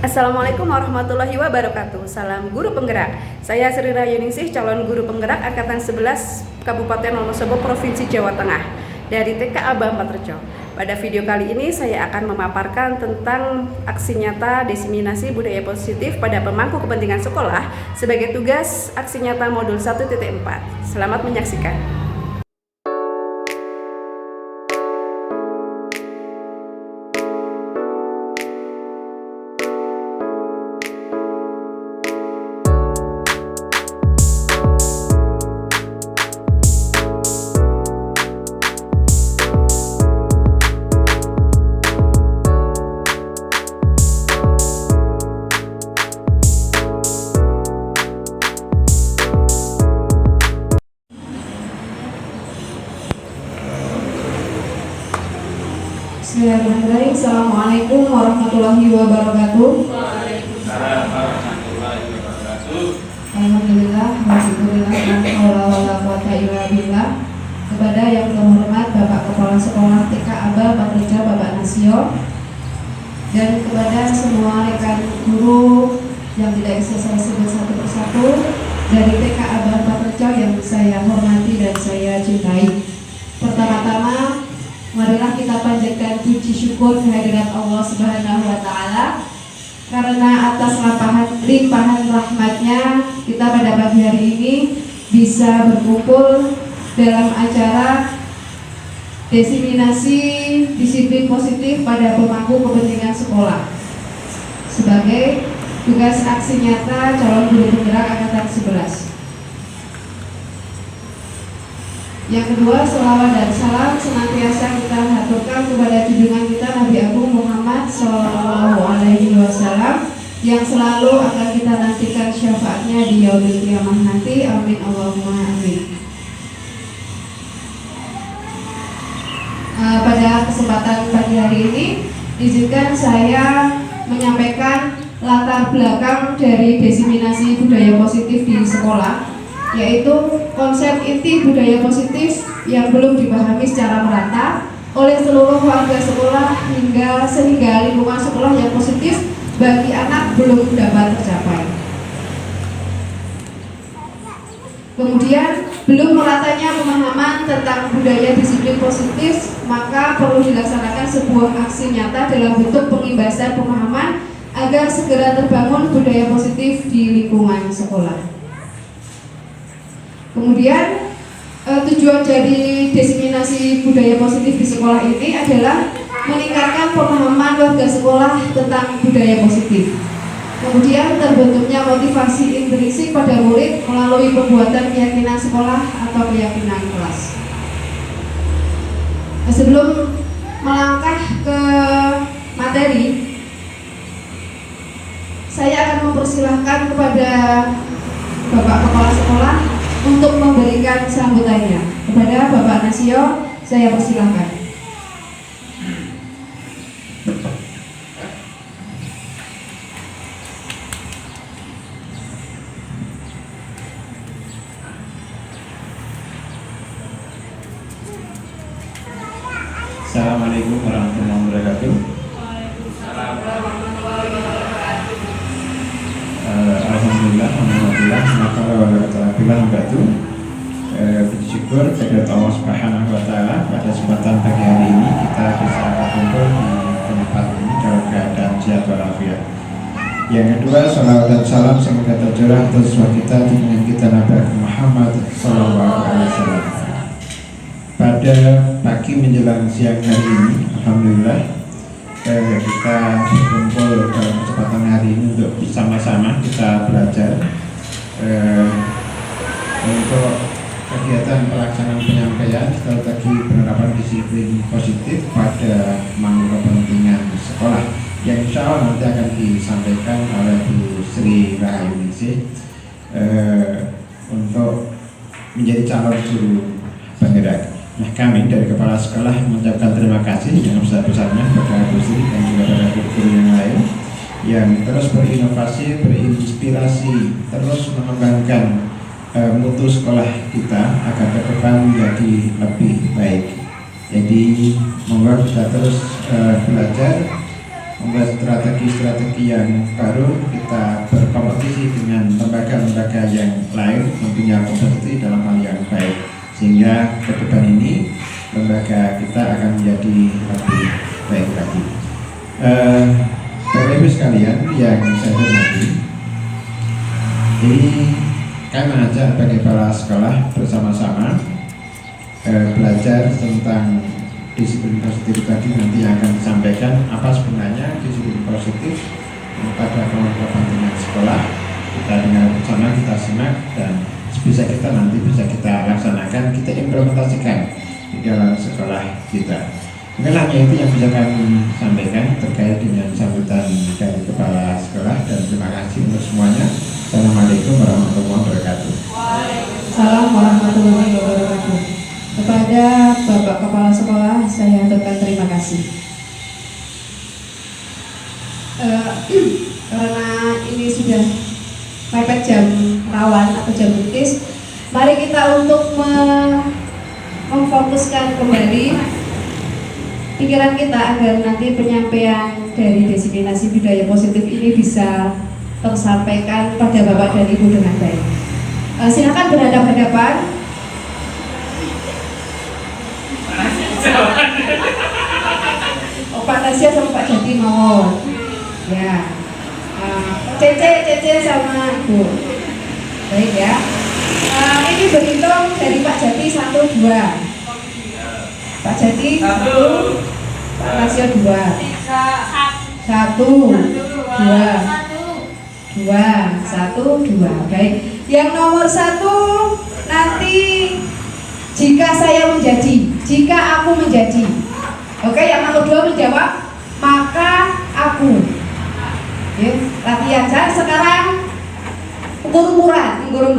Assalamualaikum warahmatullahi wabarakatuh. Salam guru penggerak. Saya Sri Rayuningsih, calon guru penggerak angkatan 11 Kabupaten Wonosobo, Provinsi Jawa Tengah dari TK Aba 4 Rejo. Pada video kali ini saya akan memaparkan tentang aksi nyata diseminasi budaya positif pada pemangku kepentingan sekolah sebagai tugas aksi nyata modul 1.4. Selamat menyaksikan. Bismillahirrahmanirrahim. Assalamualaikum warahmatullahi wabarakatuh. Waalaikumsalam warahmatullahi wabarakatuh. Alhamdulillah, wasyukurillah, la haula wala quwwata illa billah. Kepada yang terhormat Bapak Kepala Sekolah TK Aba 4 Rejo, Bapak Nasio, dan kepada semua rekan guru yang tidak bisa saya sebut satu persatu dari TK Aba 4 Rejo yang saya hormati dan saya cintai. Pertama-tama, marilah kita panjatkan puji syukur kehadirat Allah Subhanahu wa Ta'ala, karena atas limpahan rahmatnya kita pada pagi hari ini bisa berkumpul dalam acara diseminasi disiplin positif pada pemangku kepentingan sekolah sebagai tugas aksi nyata calon guru penggerak angkatan 11. Yang kedua, selawat dan salam senantiasa kita haturkan kepada junjungan kita Nabi Agung Muhammad Sallallahu Alaihi Wasallam yang selalu akan kita nantikan syafaatnya di yaumil qiyamah nanti. Amin Allahumma amin. Pada kesempatan pagi hari ini, izinkan saya menyampaikan latar belakang dari diseminasi budaya positif di sekolah, yaitu konsep inti budaya positif yang belum dipahami secara merata oleh seluruh warga sekolah sehingga lingkungan sekolah yang positif bagi anak belum dapat tercapai. Kemudian, belum meratanya pemahaman tentang budaya disiplin positif, maka perlu dilaksanakan sebuah aksi nyata dalam bentuk pengimbasan pemahaman agar segera terbangun budaya positif di lingkungan sekolah. Kemudian tujuan dari diseminasi budaya positif di sekolah ini adalah meningkatkan pemahaman warga sekolah tentang budaya positif. Kemudian terbentuknya motivasi intrinsik pada murid melalui pembuatan keyakinan sekolah atau keyakinan kelas. Sebelum melangkah ke materi, saya akan mempersilahkan kepada Bapak Kepala Sekolah untuk memberikan sambutannya. Kepada Bapak Nasio, saya persilahkan. Assalamualaikum warahmatullahi wabarakatuh. Alhamdulillah, puji syukur kepada Allah Subhanahu wa Ta'ala, pada kesempatan pagi hari ini kita bisa berkumpul di tempat ini dalam keadaan sehat walafiat. Yang kedua, salawat dan salam semoga tercurah atas kita junjungan kita Nabi Muhammad Sallallahu Alaihi Wasallam. Pada pagi menjelang siang hari ini, alhamdulillah kita berkumpul dalam kesempatan hari ini untuk bersama-sama kita belajar untuk kegiatan pelaksanaan penyampaian strategi penerapan disiplin positif pada pemangku kepentingan sekolah yang insya Allah nanti akan disampaikan oleh Bu Sri Rayuningsih untuk menjadi calon guru penggerak. Nah, kami dari Kepala Sekolah mengucapkan terima kasih yang besar-besarnya kepada Bu Sri dan juga pada guru yang lain yang terus berinovasi, berinspirasi, terus mengembangkan mutu sekolah kita agar ke depan menjadi lebih baik. Jadi monggo kita terus belajar membuat strategi-strategi yang baru, kita berkompetisi dengan lembaga-lembaga yang lain, tentunya kompetisi dalam hal yang baik, sehingga ke depan ini lembaga kita akan menjadi lebih baik lagi. Bapak Ibu sekalian yang saya hormati, ini kami mengajak bagi kepala sekolah bersama-sama belajar tentang disiplin positif tadi. Nanti akan disampaikan apa sebenarnya disiplin positif pada kepentingan sekolah. Kita dengar bersama, kita simak, dan bisa kita nanti bisa kita laksanakan, kita implementasikan di dalam sekolah kita. Mungkin hanya itu yang bisa kami sampaikan terkait dengan sambutan dari kepala sekolah, dan terima kasih untuk semuanya. Assalamualaikum warahmatullahi wabarakatuh. Waalaikumsalam warahmatullahi wabarakatuh. Kepada Bapak Kepala Sekolah saya aturkan terima kasih. Karena ini sudah mepet jam rawan atau jam kritis, mari kita untuk memfokuskan kembali pikiran kita agar nanti penyampaian dari disiplinasi budaya positif ini bisa tersampaikan pada Bapak dan Ibu dengan baik. Silakan berhadapan-hadapan. Pak Nasya sama Pak Jati mau, ya. Cece sama Ibu. Baik ya. Ini berhitung dari Pak Jati 1, 2. Pak Jati 1, Pak Nasya 2. 1, 2, 1, 2. Baik. Yang nomor 1 nanti jika saya menjadi, jika aku menjadi. Oke, yang nomor 2 menjawab maka aku. Ya, latihan saya sekarang ukur-ukuran berbalik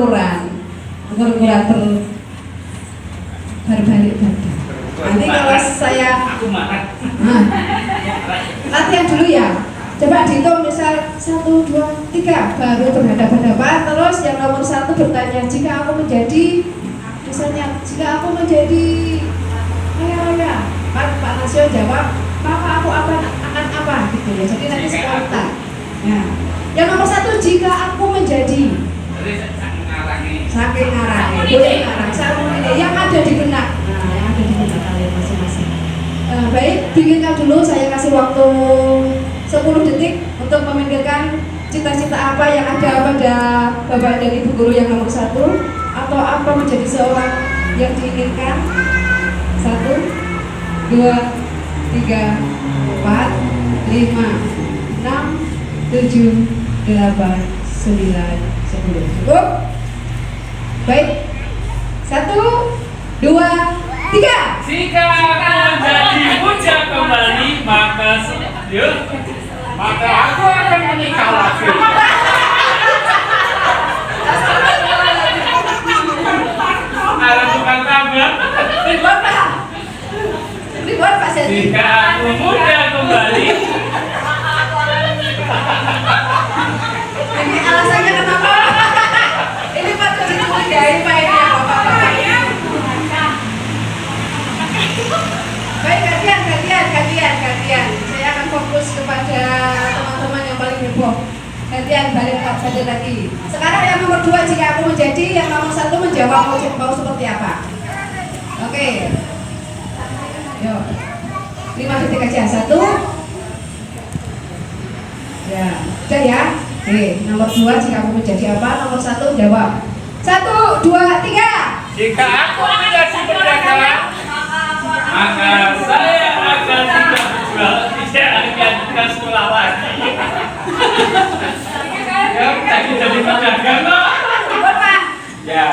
badan. Nanti kalau saya latihan dulu ya. Coba dihitung misal 1, 2, 3 baru berhadapan-hadapan. Terus yang nomor 1 bertanya, jika aku menjadi, misalnya jika aku menjadi raya, Pak Nasyo jawab maka aku akan apa gitu ya. Jadi nanti spontan. Nah, yang nomor 1, jika aku menjadi, saking ngarang, boleh ngarang, yang ada di benak. Nah, yang ada di benak kalian masing-masing. Baik, bikinkan dulu. Saya kasih waktu 10 detik untuk memikirkan cita-cita apa yang ada pada Bapak dan Ibu guru yang nomor 1, atau apa menjadi seorang yang diinginkan. 1, 2, 3, 4, 5, 6, 7, 8, 9, 10. Cukup? Baik. 1, 2, 3. Jika aku menjadi puja kembali, maka aku akan menikah lagi. Ada tukang tambah. Ribut Pak Seti. Jika aku muda kembali. Ini alasannya kenapa? Ini Pak Seti menghargai Pak ini ya Bapak-bapak. Baik, gantian. Saya akan fokus kepada teman-teman yang paling heboh. Gantian, balik lagi. Sekarang yang nomor 2, jika aku menjadi, yang nomor 1 menjawab mau seperti apa. Oke. Yuk. 5 detik aja. 1. Ya, udah ya. Oke, nomor 2, jika aku menjadi apa? Nomor 1 jawab. 1, 2, 3. Jika aku menjadi penjaga, maka saya akan tidak akan sekolah lagi. Ya, jadi pedagang loh. Ya,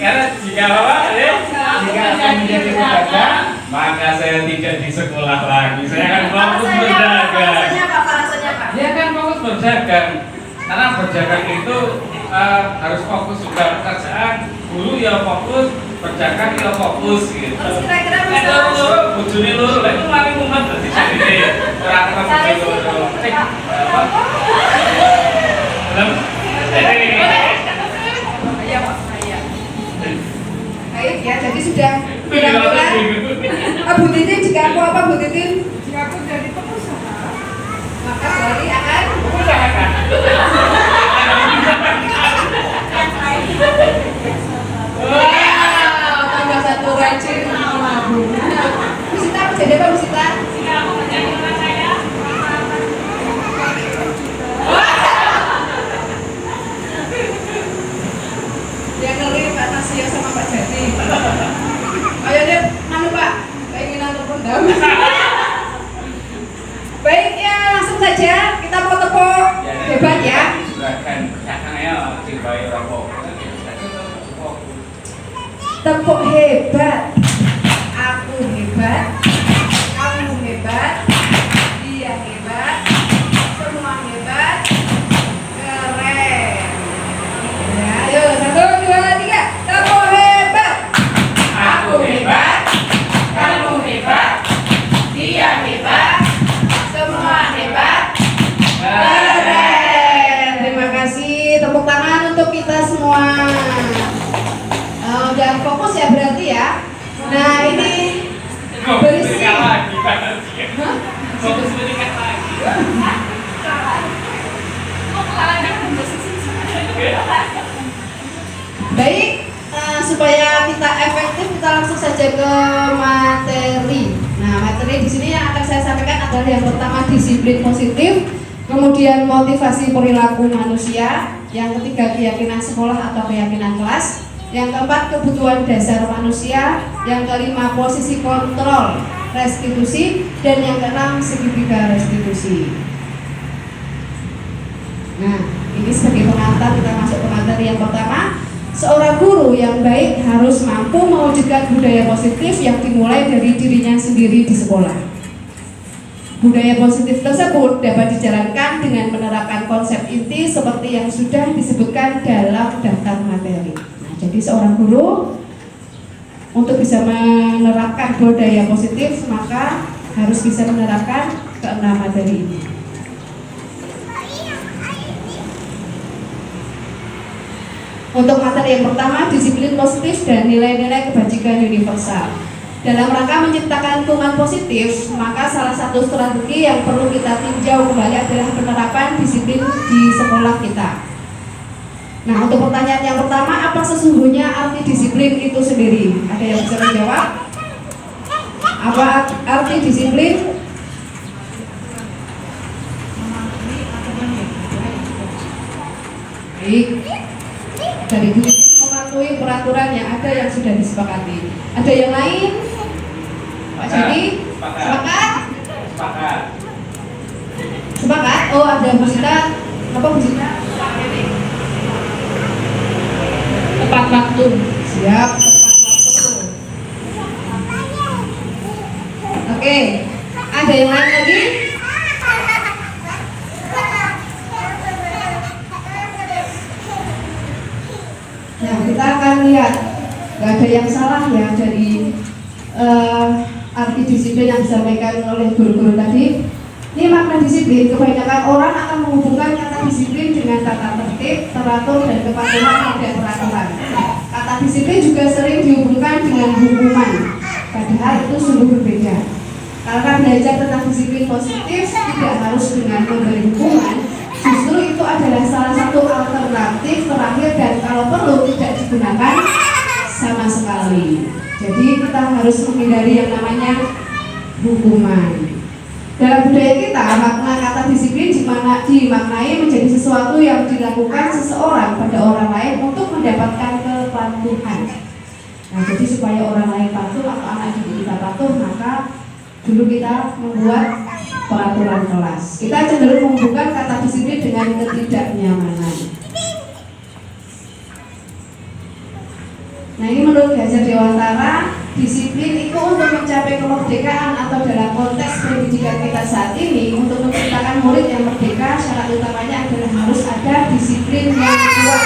karena jika akan menjadi pedagang, maka saya tidak di sekolah lagi. Saya akan fokus berdagang. Rasanya Pak. Dia kan fokus berdagang. Karena berdagang itu harus fokus juga pekerjaan. Guru ya fokus, berdagang ya fokus gitu. Terus kira-kira bisa bojone loro, lha iku mari mumet dadi jadi ora ketemu bojone loro. Iya Pak, iya. Baik ya, jadi sudah kira-kira Bu Titin, jika aku apa Bu Titin? Jika aku jadi pengusaha, hebat, aku hebat, kamu hebat, dia hebat, semua hebat, keren. Ya, ayo 1, 2, 3, kamu hebat, Aku hebat, kamu hebat, dia hebat, semua hebat, keren. keren. Terima kasih, tepuk tangan untuk kita semua. Udah fokus ya berarti ya. Nah ini berisi. lagi, fokus meningkat lagi. Baik, supaya kita efektif kita langsung saja ke materi. Nah materi di sini yang akan saya sampaikan adalah yang pertama disiplin positif, kemudian motivasi perilaku manusia, yang ketiga keyakinan sekolah atau keyakinan kelas, yang keempat kebutuhan dasar manusia, yang kelima posisi kontrol restitusi, dan yang keenam segitiga restitusi. Nah, ini sebagai pengantar kita masuk ke materi yang pertama. Seorang guru yang baik harus mampu mewujudkan budaya positif yang dimulai dari dirinya sendiri di sekolah. Budaya positif tersebut dapat dijalankan dengan menerapkan konsep inti seperti yang sudah disebutkan dalam daftar materi. Jadi seorang guru untuk bisa menerapkan budaya positif maka harus bisa menerapkan keenam materi ini. Untuk materi yang pertama, disiplin positif dan nilai-nilai kebajikan universal. Dalam rangka menciptakan lingkungan positif, maka salah satu strategi yang perlu kita tinjau kembali adalah penerapan disiplin di sekolah kita. Nah, untuk pertanyaan yang pertama, apa sesungguhnya arti disiplin itu sendiri? Ada yang bisa menjawab? Apa arti disiplin? Baik, dari disiplin mematuhi peraturan yang ada yang sudah disepakati. Ada yang lain? Pak Jadi? Sepakat? Sepakat. Sepakat? Oh, ada Bu Sita. Apa Bu Sita? Tepat waktu. Siap, tepat waktu. Oke, ada yang lain lagi? Nah, kita akan lihat. Gak ada yang salah ya dari arti disiplin yang disampaikan oleh guru-guru tadi. Ini makna disiplin, kebanyakan orang akan menghubungkan kata disiplin dengan tata tertib, teratur, dan kepatuhan pada peraturan. Kata disiplin juga sering dihubungkan dengan hukuman, padahal itu sungguh berbeda. Karena belajar tentang disiplin positif tidak harus dengan memberi hukuman, justru itu adalah salah satu alternatif terakhir dan kalau perlu tidak digunakan sama sekali. Jadi kita harus menghindari yang namanya hukuman. Dalam budaya kita, makna kata disiplin dimaknai menjadi sesuatu yang dilakukan seseorang pada orang lain untuk mendapatkan kepatuhan. Nah, jadi supaya orang lain patuh atau anak didik kita patuh, maka dulu kita membuat peraturan kelas. Kita cenderung menghubungkan kata disiplin dengan ketidaknyamanan. Nah, ini menurut Hajar Dewantara, disiplin itu untuk mencapai kemerdekaan atau dalam konteks pendidikan kita saat ini untuk menciptakan murid yang merdeka, syarat utamanya adalah harus ada disiplin yang kuat.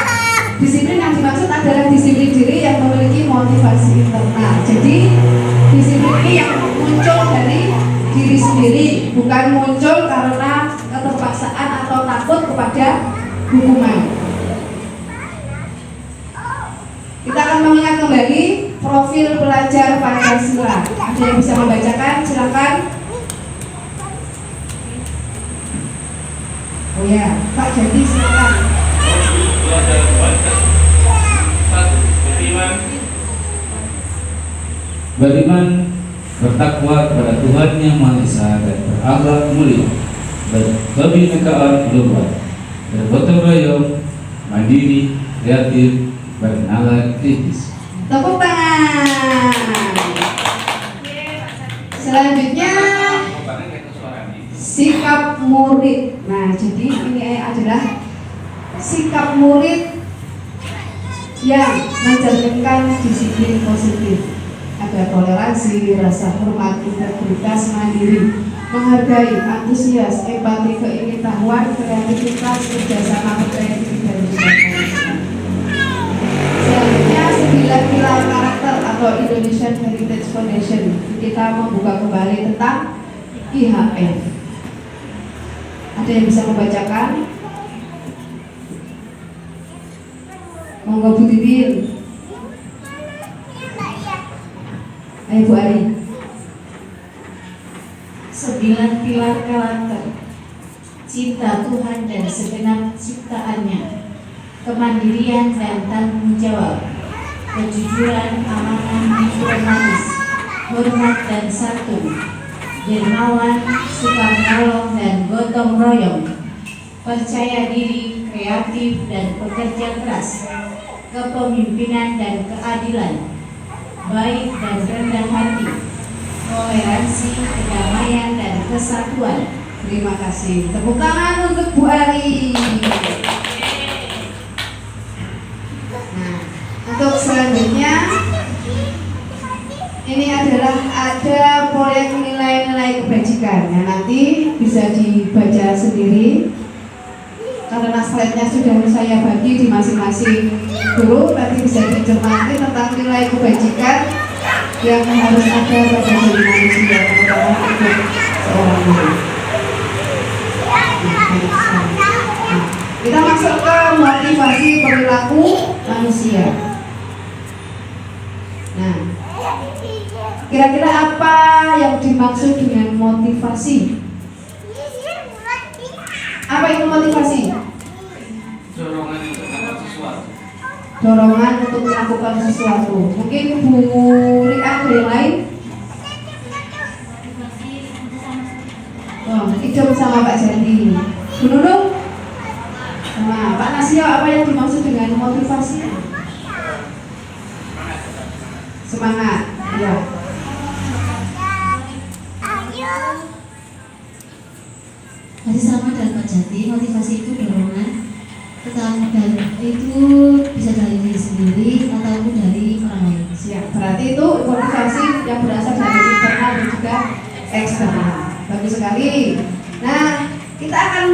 Disiplin yang dimaksud adalah disiplin diri yang memiliki motivasi internal. Jadi disiplin ini yang muncul dari diri sendiri, bukan muncul karena keterpaksaan atau takut kepada hukuman. Kita akan mengingat kembali profil pelajar Pancasila. Ada yang bisa membacakan? Silakan. Oh ya, Pak Jadi silakan. Beriman, bertakwa kepada Tuhan Yang Maha Esa dan berakhlak mulia, berkebinekaan global, bergotong royong, mandiri, kreatif, bernalar kritis. Tepuk tangan. Selanjutnya sikap murid. Nah, jadi ini adalah sikap murid yang mencerminkan disiplin positif, ada toleransi, rasa hormat, integritas, mandiri, menghargai, antusias, empati, keingin-tahuan, kreativitas, kerjasama, percaya diri, dan kebijaksanaan. Selanjutnya 9 pilar karakter atau Indonesian Heritage Foundation. Kita membuka kembali tentang IHF. Ada yang bisa membacakan? Monggo Bu Titin. Ayo Bu Ari. 9 pilar karakter: cinta Tuhan dan segenap ciptaannya, kemandirian dan tanggung jawab, kejujuran, amanah, diplomatis, hormat dan santun, dermawan, suka menolong dan gotong royong, percaya diri, kreatif dan pekerja keras, kepemimpinan dan keadilan, baik dan rendah hati, toleransi, kedamaian dan kesatuan. Terima kasih. Tepuk tangan untuk Bu Ari. Nah, untuk selanjutnya ini adalah ada proyek nilai-nilai kebajikan. Nah, nanti bisa dibaca sendiri karena slide-nya sudah saya bagi di masing-masing guru. Nanti bisa dicermati tentang nilai kebajikan yang harus ada pada diri manusia, terutama untuk seorang guru. Kita masuk ke motivasi perilaku manusia. Nah, kira-kira apa yang dimaksud dengan motivasi? Apa itu motivasi? Dorongan untuk melakukan sesuatu. Dorongan untuk melakukan sesuatu. Mungkin Bu Ria ada yang lain? Oh, itu bersama Pak Jandi. Bu Nunung? Nah, Pak Nasio, apa yang dimaksud dengan motivasi? Semangat, ya. Masih sama dengan Pak Jati, motivasi itu dorongan, dan itu bisa dari diri sendiri ataupun dari orang lain. Siap. Berarti itu motivasi yang berasal dari internal dan juga eksternal. Bagus sekali. Nah, kita akan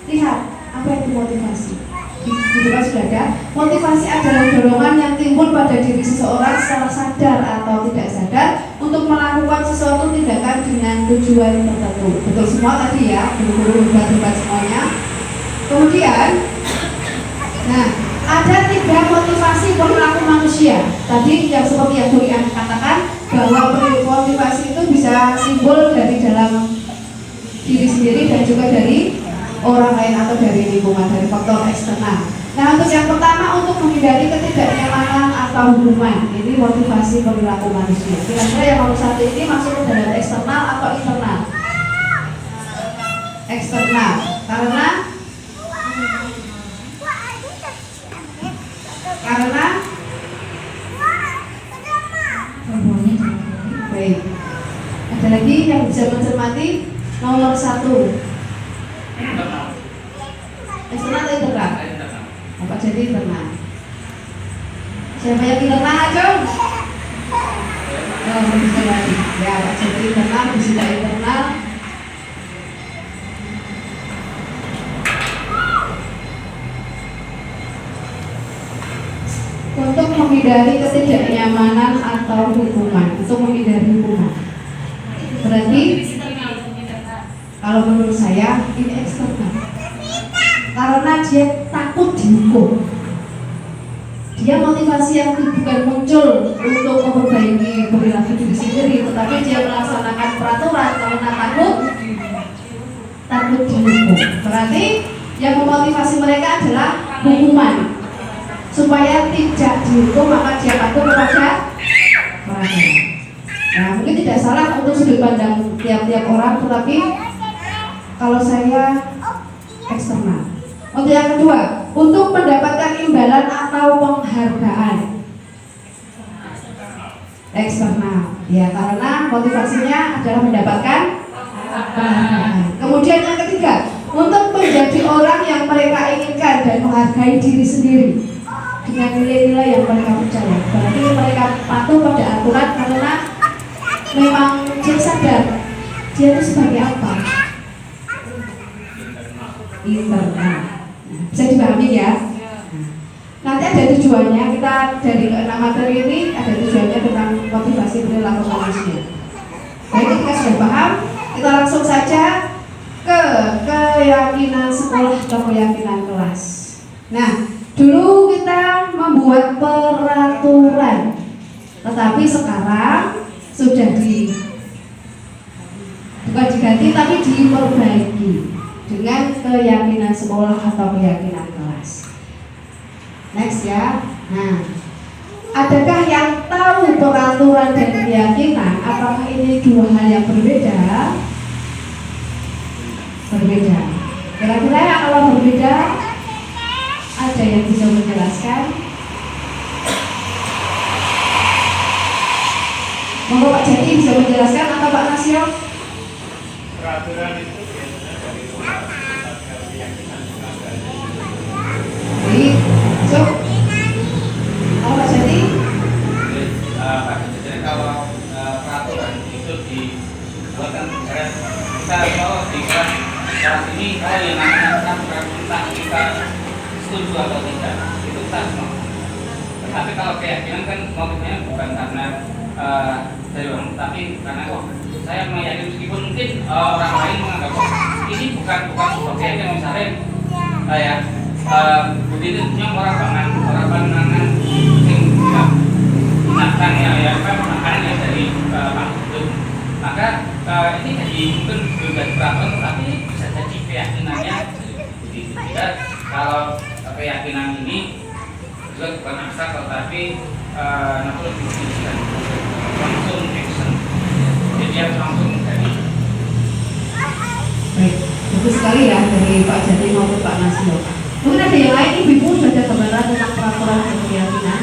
melihat apa itu motivasi. Di depan sudah ada. Motivasi adalah dorongan yang timbul pada diri seseorang secara sadar atau tidak sadar untuk melakukan sesuatu tindakan dengan tujuan tertentu. Betul semua tadi ya, guru-guru hebat-hebat semuanya. Kemudian, nah, ada 3 motivasi perilaku manusia. Tadi yang seperti yang Bu Ian katakan bahwa motivasi itu bisa timbul dari dalam diri sendiri dan juga dari orang lain atau dari lingkungan, dari faktor eksternal. Nah, untuk yang pertama, untuk menghindari ketidaknyamanan atau hubungan, ini motivasi perilaku manusia. Kira-kira yang nomor 1 ini masuk ke dalam eksternal atau internal? Eksternal, karena baik. Ada lagi yang bisa mencermati nomor 1. Eksternal atau internal? Bapak jadi internal. Siapa yang internal aja? Oh, bisa lagi. Ya, Pak jadi internal, bisa internal. Untuk menghindari ketidaknyamanan atau hubungan, untuk menghindari hubungan. Berarti kalau menurut saya ini eksternal. Karena dia takut dihukum. Dia motivasi yang bukan muncul untuk memperbaiki perilaku diri sendiri, tetapi dia melaksanakan peraturan karena takut dihukum. Berarti yang memotivasi mereka adalah hukuman. Supaya tidak dihukum maka dia patuh kepada peraturan. Nah, mungkin tidak salah untuk sudut pandang tiap-tiap orang, tetapi kalau saya eksternal. Untuk yang kedua, untuk mendapatkan imbalan atau penghargaan. Eksternal, ya, karena motivasinya adalah mendapatkan penghargaan. Kemudian yang ketiga, untuk menjadi orang yang mereka inginkan mencintai dan menghargai diri sendiri dengan nilai-nilai yang mereka percaya. Berarti mereka patuh pada aturan karena memang dia sadar dia itu sebagai apa? Internal. Bisa dipahami ya? Nanti ada tujuannya, kita dari keenam materi ini ada tujuannya tentang motivasi perilaku manusia. Baik, kita sudah paham, kita langsung saja ke keyakinan sekolah atau keyakinan kelas. Nah, dulu kita membuat peraturan, tetapi sekarang sudah bukan diganti tapi diperbaiki dengan keyakinan sekolah atau keyakinan kelas. Next ya. Nah, adakah yang tahu peraturan dan keyakinan? Apakah ini dua hal yang berbeda? Berbeda. Kira-kira kalau berbeda, ada yang bisa menjelaskan? Monggo Pak Jadi bisa menjelaskan atau Pak Nasio? Peraturan itu biasanya dari luar, keyakinan Baik, so kalau Pak Jadi? Jadi kalau peraturan itu dibuatkan kita kalau di kelas ini kalau yang namanya peraturan kita setuju atau tidak itu kita semua. Tetapi kalau keyakinan kan motifnya bukan karena dari orang, tapi karena saya meyakini meskipun mungkin orang lain menganggap ini bukan sebuah keyakinan misalnya ya begitu yang orang pandangan yang gunakan ya makanan yang dari itu maka ini jadi mungkin juga peraturan tetapi bisa jadi keyakinannya tidak kalau keyakinan ini juga bukan abstrak tetapi langsung action jadi harus langsung menjadi. Baik, bagus sekali ya dari Pak Jadi maupun Pak Nasio. Mungkin ada yang lain, Ibu sudah ada gambaran tentang peraturan dan keyakinan?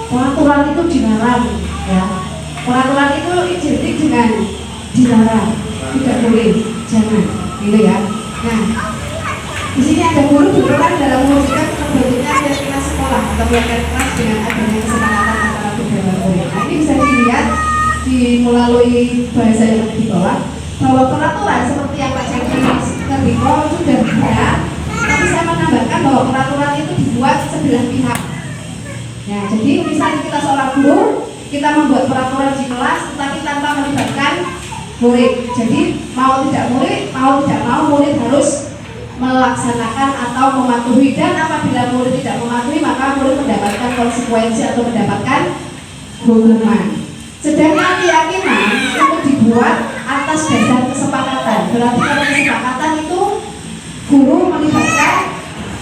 Peraturan itu dilarang ya. Peraturan itu identik dengan dilarang, tidak boleh, jangan, gitu ya. Nah, di sini ada guru berperan dalam mewujudkan terbentuknya keyakinan sekolah atau keyakinan kelas dengan adanya kesepakatan antara kedua murid. Nah, ini bisa dilihat melalui bahasa yang ada di bawah bahwa peraturan seperti yang Pak Jadi Ngeriko sudah ada, tapi saya menambahkan bahwa peraturan itu dibuat sebelah pihak. Ya, jadi misalnya kita seorang guru, kita membuat peraturan di kelas, tetapi tanpa melibatkan murid. Jadi mau tidak mau murid harus melaksanakan atau mematuhi, dan apabila murid tidak mematuhi maka murid mendapatkan konsekuensi atau mendapatkan hukuman. Sedangkan keyakinan itu dibuat atas dasar kesepakatan. Berarti kalau kesepakatan itu guru melibatkan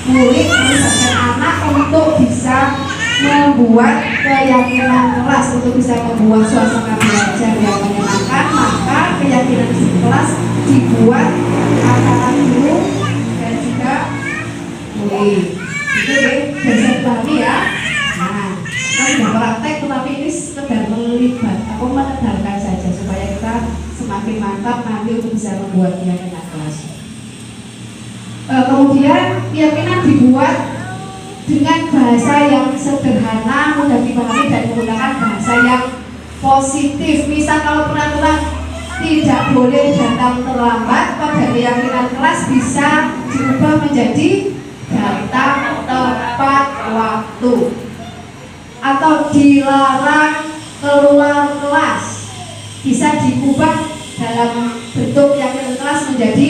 murid, melibatkan anak untuk bisa membuat keyakinan kelas, untuk bisa membuat suasana belajar yang menyenangkan, maka keyakinan kelas dibuat antara guru dan juga murid. Itu deh, bisa dipahami ya. Nah, kita sudah praktek, tetapi ini sekedar melibat atau menedarkan saja supaya kita semakin mantap nanti untuk bisa membuat keyakinan kelas. Kemudian keyakinan dibuat dengan bahasa yang sederhana, mudah dipahami dan menggunakan bahasa yang positif. Misal kalau peraturan tidak boleh datang terlambat, pada keyakinan kelas bisa diubah menjadi datang tepat waktu, atau dilarang keluar kelas bisa diubah dalam bentuk keyakinan kelas menjadi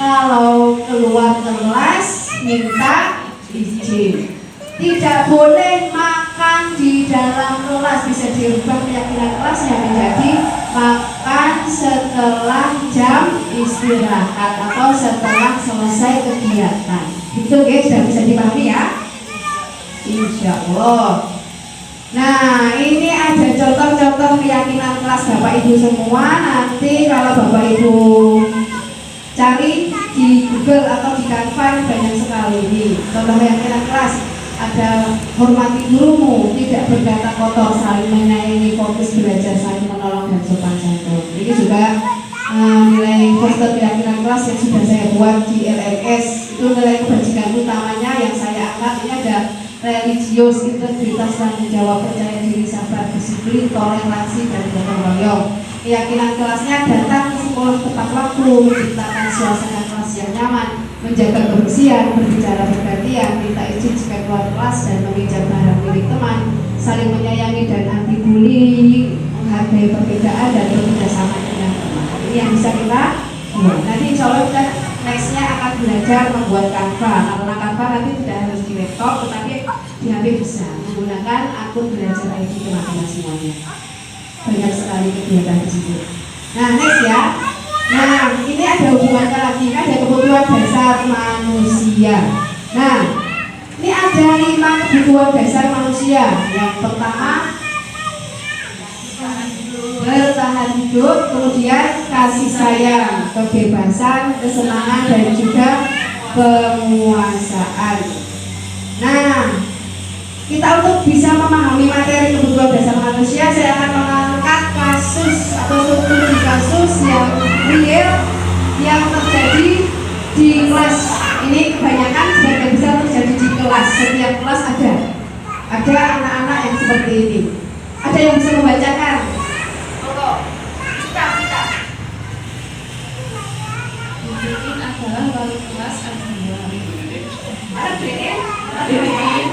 kalau keluar kelas minta izin. Tidak boleh makan di dalam kelas, bisa dirubah keyakinan kelasnya menjadi makan setelah jam istirahat atau setelah selesai kegiatan. Itu guys, sudah bisa dipahami ya? Insya Allah. Nah, ini ada contoh-contoh keyakinan kelas Bapak Ibu semua. Nanti kalau Bapak Ibu cari di Google atau di Canva banyak sekali nih contoh keyakinan kelas. Ada hormati gurumu, tidak berkata kotor, saling menyayangi, fokus belajar, saling menolong dan sopan santun. Ini juga nilai poster keyakinan kelas yang sudah saya buat di LMS. Itu nilai kebajikan utamanya yang saya angkat. Ini ada religius, integritas, tanggung jawab, percaya diri, sabar, disiplin, toleransi, dan gotong royong. Keyakinan kelasnya datang ke sekolah tepat waktu, menciptakan suasana kelas yang nyaman, menjaga kebersihan, berbicara bergantian, minta izin jika keluar kelas, dan meminjam barang milik teman, saling menyayangi dan anti bullying, menghargai perbedaan dan bekerja sama dengan teman. Ini yang bisa kita buat. Nanti insya Allah kita nextnya akan belajar membuat Canva. Karena Canva nanti tidak harus di laptop, tetapi di HP bisa menggunakan akun belajar ID teman-teman semuanya. Banyak sekali kegiatan di situ. Nah, next ya. Nah, ini ada hubungannya lagi, ada kebutuhan dasar manusia. Nah, ini ada 5 kebutuhan dasar manusia. Yang pertama, bertahan hidup, kemudian kasih sayang, kebebasan, kesenangan, dan juga penguasaan. Nah, kita untuk bisa memahami materi kebutuhan dasar manusia, saya akan mengangkat kasus atau studi kasus yang real yang terjadi di kelas. Ini kebanyakan sebagian besar terjadi di kelas. Setiap kelas ada anak-anak yang seperti ini. Ada yang bisa membacakan? Bikin adalah wali kelas kedua. Ada bikin?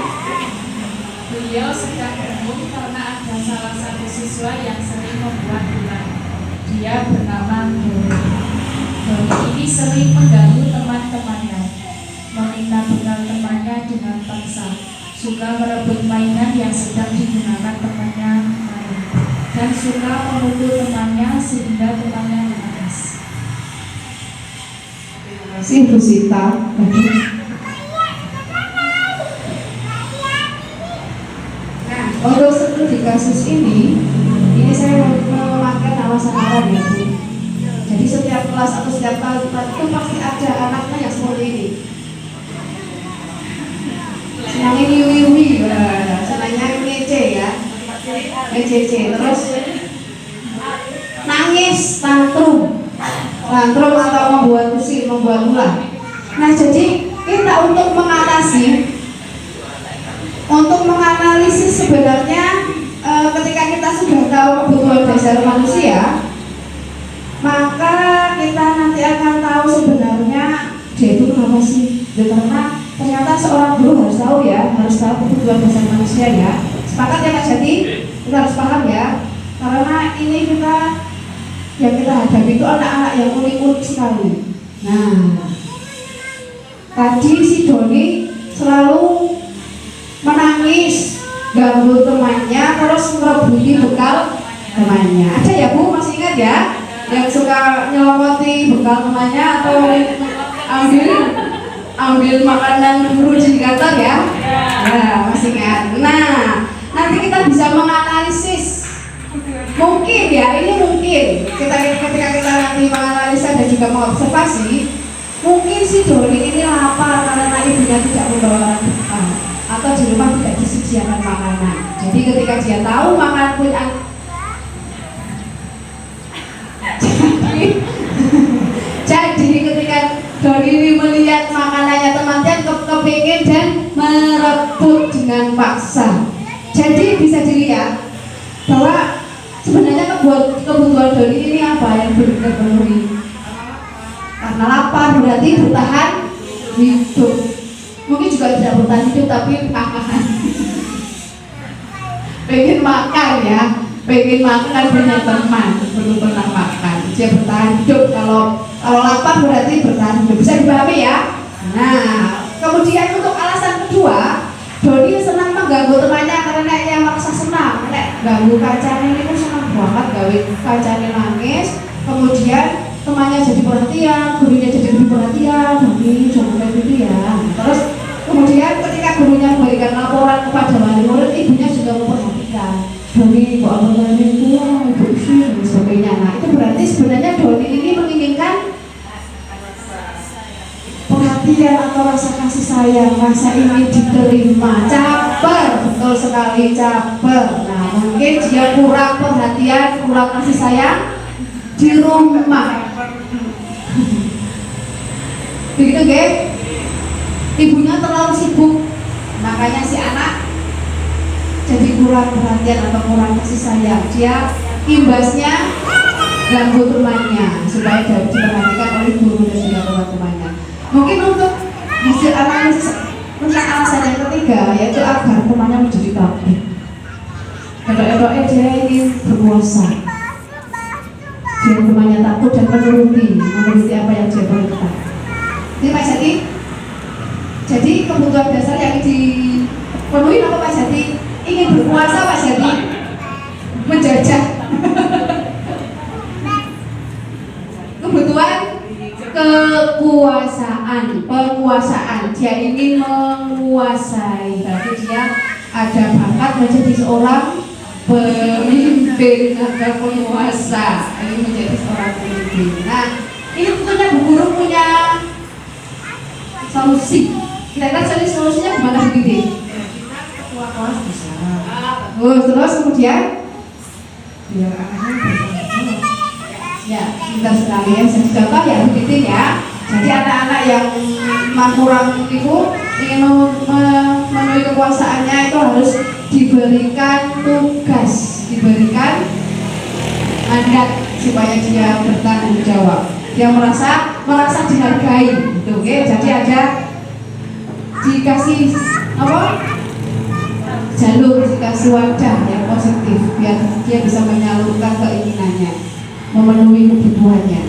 Beliau sedang bingung karena ada salah satu siswa yang sering membuat ulah. Dia bernama Doni. Doni ini sering mengganggu teman-temannya, meminta bekal temannya dengan paksa, suka merebut mainan yang sedang digunakan temannya main, dan suka memukul temannya sehingga temannya menangis. Terima kasih Bu Sita. Nah, untuk studi kasus ini saya memakai nama samaran ya Bu. Jadi setiap kelas atau setiap tahun itu pasti ada anaknya yang seperti ini. Senangnya wiwi, senangnya ngece ya, ngece, terus nangis, tantrum atau membuat pusing, membuat ulah. Nah, jadi kita untuk menganalisis sebenarnya ketika kita sudah tahu kebutuhan dasar manusia, maka kita nanti akan tahu sebenarnya dia itu kenapa sih. Karena ternyata seorang guru harus tahu ya, harus tahu kebutuhan dasar manusia ya. Sepakat ya Mas Jati? Kita harus paham ya. Karena ini yang kita hadapi itu anak-anak yang unik-unik sekali. Nah, tadi si Doni selalu menangis, ganggu temannya, terus merebuti bekal temannya. Ada ya Bu, masih ingat ya? Yang suka nyelomoti bekal temannya atau ambil makanan guru di kantor ya? Nah, masih ingat. Nah, nanti kita bisa menganalisis. Mungkin ya, ini mungkin ketika kita nanti menganalisa dan juga mengobservasi, mungkin si Doni ini lapar karena ibunya tidak membawa bekal atau di rumah tidak disediakan makanan. Jadi ketika dia tahu makan pun jadi ketika Doni ini melihat makanannya teman-teman kepingin dan merebut dengan paksa. Jadi bisa dilihat bahwa sebenarnya kebutuhan Doni ini apa yang belum terpenuhi. Karena lapar berarti bertahan hidup. Mungkin juga tidak bertahan hidup tapi makan. Pengen makan ya, pengen makan punya teman, belum pernah makan. Dia bertahan hidup. Kalau lapar berarti bertahan hidup. Bisa dipahami ya? Nah, kemudian untuk alasan kedua, Doni senang mengganggu temannya karena dia merasa senang. Ganggu kacanya ini senang banget, gawe kacanya nangis. Kemudian temannya jadi perhatian, gurunya jadi lebih perhatian. Doni jangan kayak gitu ya. Terus kemudian ketika gurunya memberikan laporan kepada wali murid, ibunya juga memperhatikan. Doni kok apa itu, ibu sih dan sebagainya. Nah, itu berarti sebenarnya Doni ini menginginkan perhatian atau rasa kasih sayang, rasa ingin diterima. Caper, betul sekali caper. Nah, mungkin dia kurang perhatian, kurang kasih sayang di rumah. Begitu nggih? Ibunya terlalu sibuk, makanya si anak jadi kurang perhatian atau kurang kasih sayang. Dia imbasnya ganggu temannya supaya dapat diperhatikan oleh guru dan juga teman-temannya. Mungkin untuk hasil analisis tentang alasan yang ketiga, yaitu agar temannya menjadi takut. Edok-edoknya dia ingin berkuasa, dia temannya takut dan menuruti apa yang dia perintah. Ini Pak Jati. Jadi kebutuhan dasar yang dipenuhi apa Pak Jati? Ingin berkuasa Pak Jati, menjajah. Kebutuhan kekuasaan, penguasaan. Dia ingin menguasai. Berarti dia ada bakat menjadi seorang pemimpin atau penguasa. Ingin menjadi seorang pemimpin. Nah, ini tentunya Bu Guru punya solusi. Kira-kira solusinya gimana begitu? Ketua kelas bisa. Terus kemudian biar anaknya ya, pintar sekali ya. Jadi contoh ya begitu ya. Jadi anak-anak yang kurang itu ingin memenuhi kekuasaannya itu harus diberikan tugas, diberikan mandat supaya dia bertanggung jawab. Dia merasa dihargai, gitu, okay? Jadi ada dikasih apa? Jalur, dikasih wadah yang positif biar dia bisa menyalurkan keinginannya, memenuhi kebutuhannya.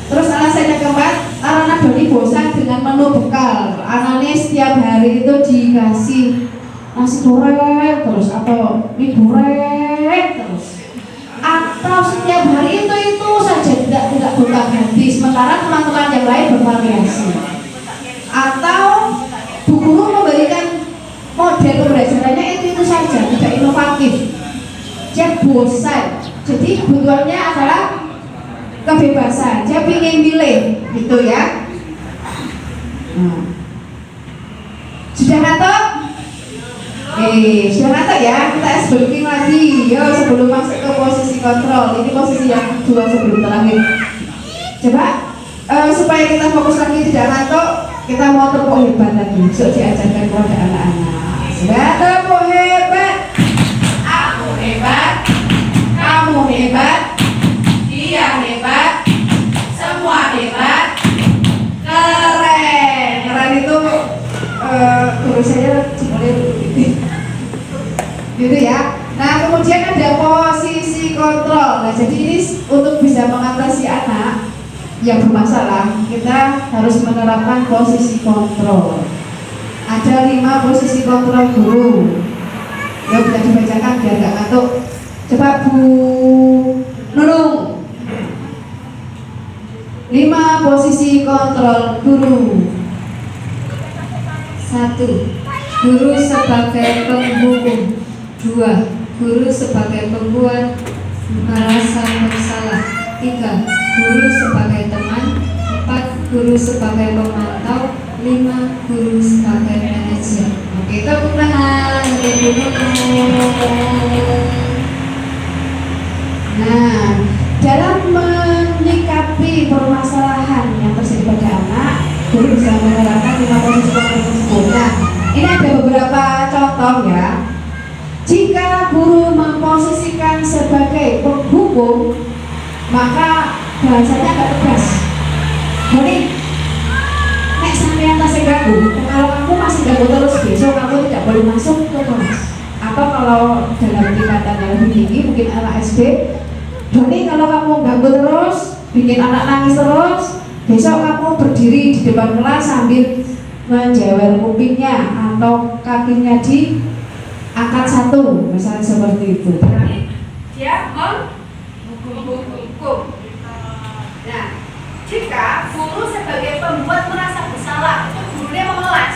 Terus alasan yang keempat, anak Doni bosan dengan menu bekal. Anaknya setiap hari itu dikasih nasi goreng terus atau mie goreng terus, atau setiap hari itu saja tidak buka ganti, sementara teman-teman yang lain bervariasi. Atau Bu Guru memberikan model pembelajarannya itu saja, tidak inovatif. Dia bosan. Jadi kebutuhannya adalah kebebasan. Dia ingin milih, gitu ya. Sudah ngantuk? Sudah ngantuk ya. Kita sebentar lagi. Yo, sebelum masuk ke posisi kontrol. Ini posisi yang kedua sebelum terakhir. Coba supaya kita fokus lagi tidak ngantuk, kita mau tepuk hebat lagi. Besok diajarkan kepada anak-anak. Sudah tepuk hebat. Aku hebat. Kamu hebat. Dia hebat. Semua hebat. Keren. Keren itu guru saya boleh gitu ya. Nah, kemudian ada posisi kontrol. Nah, jadi ini untuk bisa mengatasi anak yang bermasalah, kita harus menerapkan posisi kontrol. Ada 5 posisi kontrol guru. Ya, bisa dibacakan biar nggak ngantuk. Coba Bu Nunung. 5 posisi kontrol guru. 1. Guru sebagai penghukum. 2. Guru sebagai pembuat merasa bersalah. 3. Guru sebagai teman. 4. Guru sebagai pemantau. 5. Guru sebagai manajer. Oke, tepuk tangan. Nah, dalam menyikapi permasalahan yang terjadi pada anak, guru bisa menerapkan 5 posisi kontrol tersebut. Nah, ini ada beberapa contoh ya. Jika guru memposisikan sebagai penghukum, maka bahasanya agak tegas. Jadi, nek sampean tasih ganggu, kalau kamu masih ganggu terus, besok kamu tidak boleh masuk ke kelas. Atau kalau dalam tingkatan yang lebih tinggi, mungkin anak SD, Doni kalau kamu ganggu terus, bikin anak nangis terus, besok kamu berdiri di depan kelas sambil menjewer kupingnya atau kakinya di angkat 1, misalnya seperti itu. Dia menghukum. Nah, jika guru sebagai pembuat merasa bersalah, itu gurunya memelas.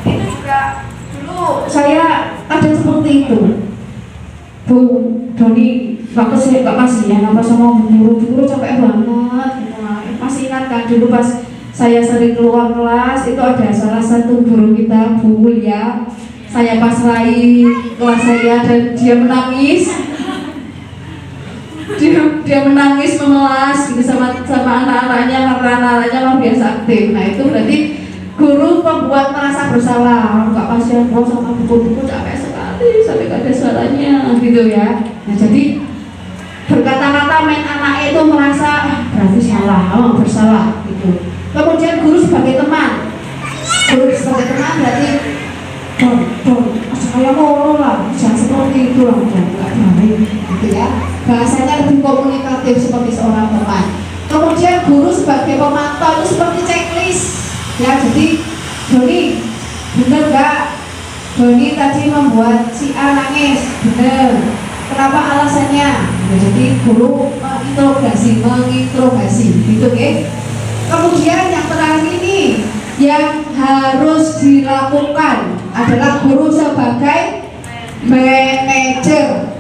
Itu juga dulu saya ada seperti itu. Bu Doni, gak kasihan apa sama guru capek banget. Masih ingat kan dulu pas saya sering keluar kelas, itu ada salah satu guru kita, Bu ya, saya pasrahi kelas saya dan dia menangis. dia menangis memelas gitu sama anak-anaknya karena anak-anaknya luar biasa aktif. Nah itu berarti guru membuat merasa bersalah. Nggak kasihan bro sama buku-buku capek sekali sampai gak ada suaranya gitu ya. Nah jadi berkata-kata main anak itu merasa berarti salah, bersalah gitu. Kemudian guru sebagai teman berarti saya mau lah, jangan seperti itu lah, jangan baik gitu ya. Bahasanya lebih komunikatif seperti seorang teman. Kemudian guru sebagai pemantau itu seperti checklist ya. Jadi Doni bener nggak? Doni tadi membuat si A nangis, bener. Kenapa alasannya? Nah, jadi guru menginterogasi gitu ya. Kemudian yang terakhir ini yang harus dilakukan adalah guru sebagai manajer.